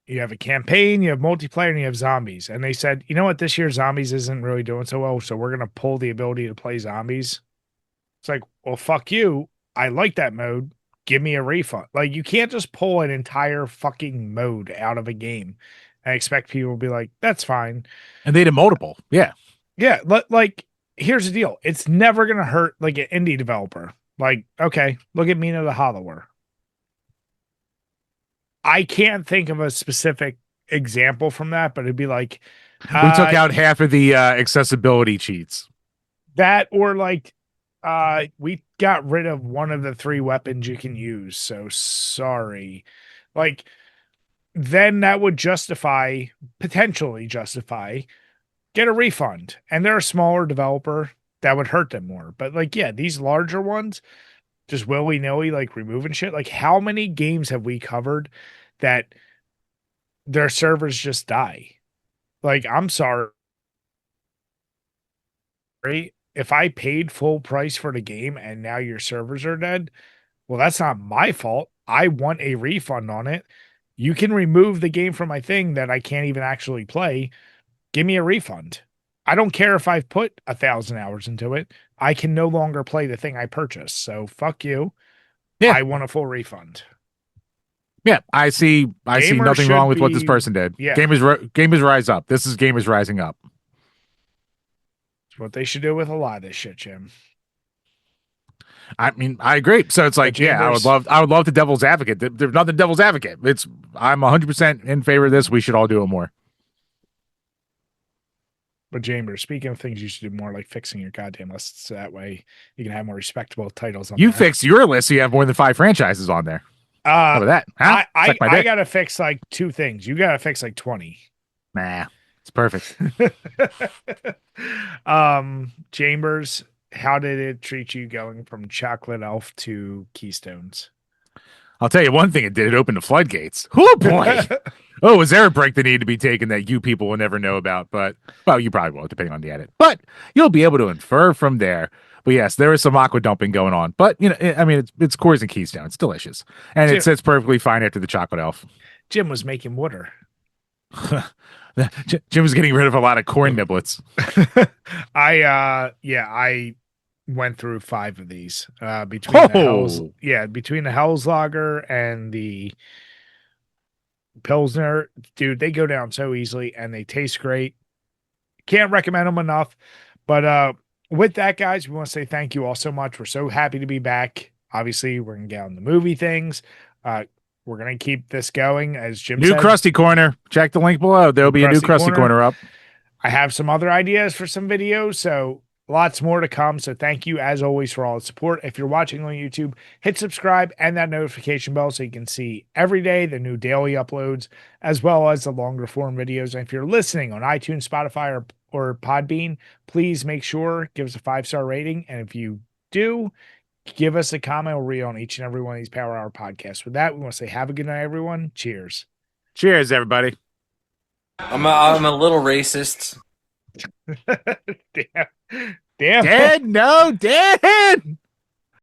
you have a campaign, you have multiplayer, and you have zombies. And they said, you know what, this year zombies isn't really doing so well, so we're gonna pull the ability to play zombies. It's like, well, fuck you. I like that mode. Give me a refund. Like you can't just pull an entire fucking mode out of a game and expect people to be like, that's fine. And they did multiple. Yeah. Yeah, like here's the deal. It's never gonna hurt like an indie developer. Like, okay, look at Mina the Hollower. I can't think of a specific example from that, but it'd be like We took uh out half of the accessibility cheats. that or like we got rid of one of the three weapons you can use. So sorry. Like then that would potentially justify get a refund. And they're a smaller developer that would hurt them more. But like yeah, these larger ones just willy-nilly like removing shit. Like how many games have we covered that their servers just die? Like, I'm sorry. if I paid full price for the game and now your servers are dead, well, that's not my fault. I want a refund on it. You can remove the game from my thing that I can't even actually play. Give me a refund. I don't care if I've put 1,000 hours into it. I can no longer play the thing I purchased. So fuck you. Yeah. I want a full refund. Yeah, I see Gamers nothing wrong should with what this be, person did. yeah, Gamers rise up. This is gamers rising up. it's what they should do with a lot of this shit, Jim. I mean, I agree. So it's But like, yeah, Chambers, I would love the devil's advocate. There's nothing devil's advocate. I'm 100% in favor of this. We should all do it more. but Chambers, speaking of things you should do more, like fixing your goddamn lists, so that way you can have more respectable titles on You there. fix your list, so you have more than 5 franchises on there. How Uh, about that? Huh? Suck my I dick. gotta fix like 2 things. You gotta fix like 20. Nah, it's perfect. Chambers, how did it treat you going from Chocolate Elf to Keystones? I'll tell you one thing it did. It opened the floodgates. Oh, boy. Oh, was there a break that needed to be taken that you people will never know about? But, well, you probably will, depending on the edit. But you'll be able to infer from there. But yes, there is some aqua dumping going on. But, I mean, it's cores and keystone. It's delicious. And Jim, it sits perfectly fine after the chocolate elf. Jim was making water. Jim was getting rid of a lot of corn niblets. I went through 5 of these. Between the Hell's Lager and the Pilsner, dude, they go down so easily and they taste great. Can't recommend them enough. But with that, guys, we want to say thank you all so much. We're so happy to be back. Obviously, we're gonna get on the movie things. We're gonna keep this going, as Jim New said. Krusty Corner. Check the link below. There'll be a new Krusty Corner up. I have some other ideas for some videos, so lots more to come. So thank you, as always, for all the support. If you're watching on YouTube, hit subscribe and that notification bell so you can see every day the new daily uploads, as well as the longer form videos. And if you're listening on iTunes, Spotify, or Podbean, please make sure, give us a 5-star rating. And if you do, give us a comment. We'll read on each and every one of these Power Hour podcasts. With that, we want to say have a good night, everyone. Cheers. Cheers, everybody. I'm a little racist. Damn. Damn. Dead? No, dead.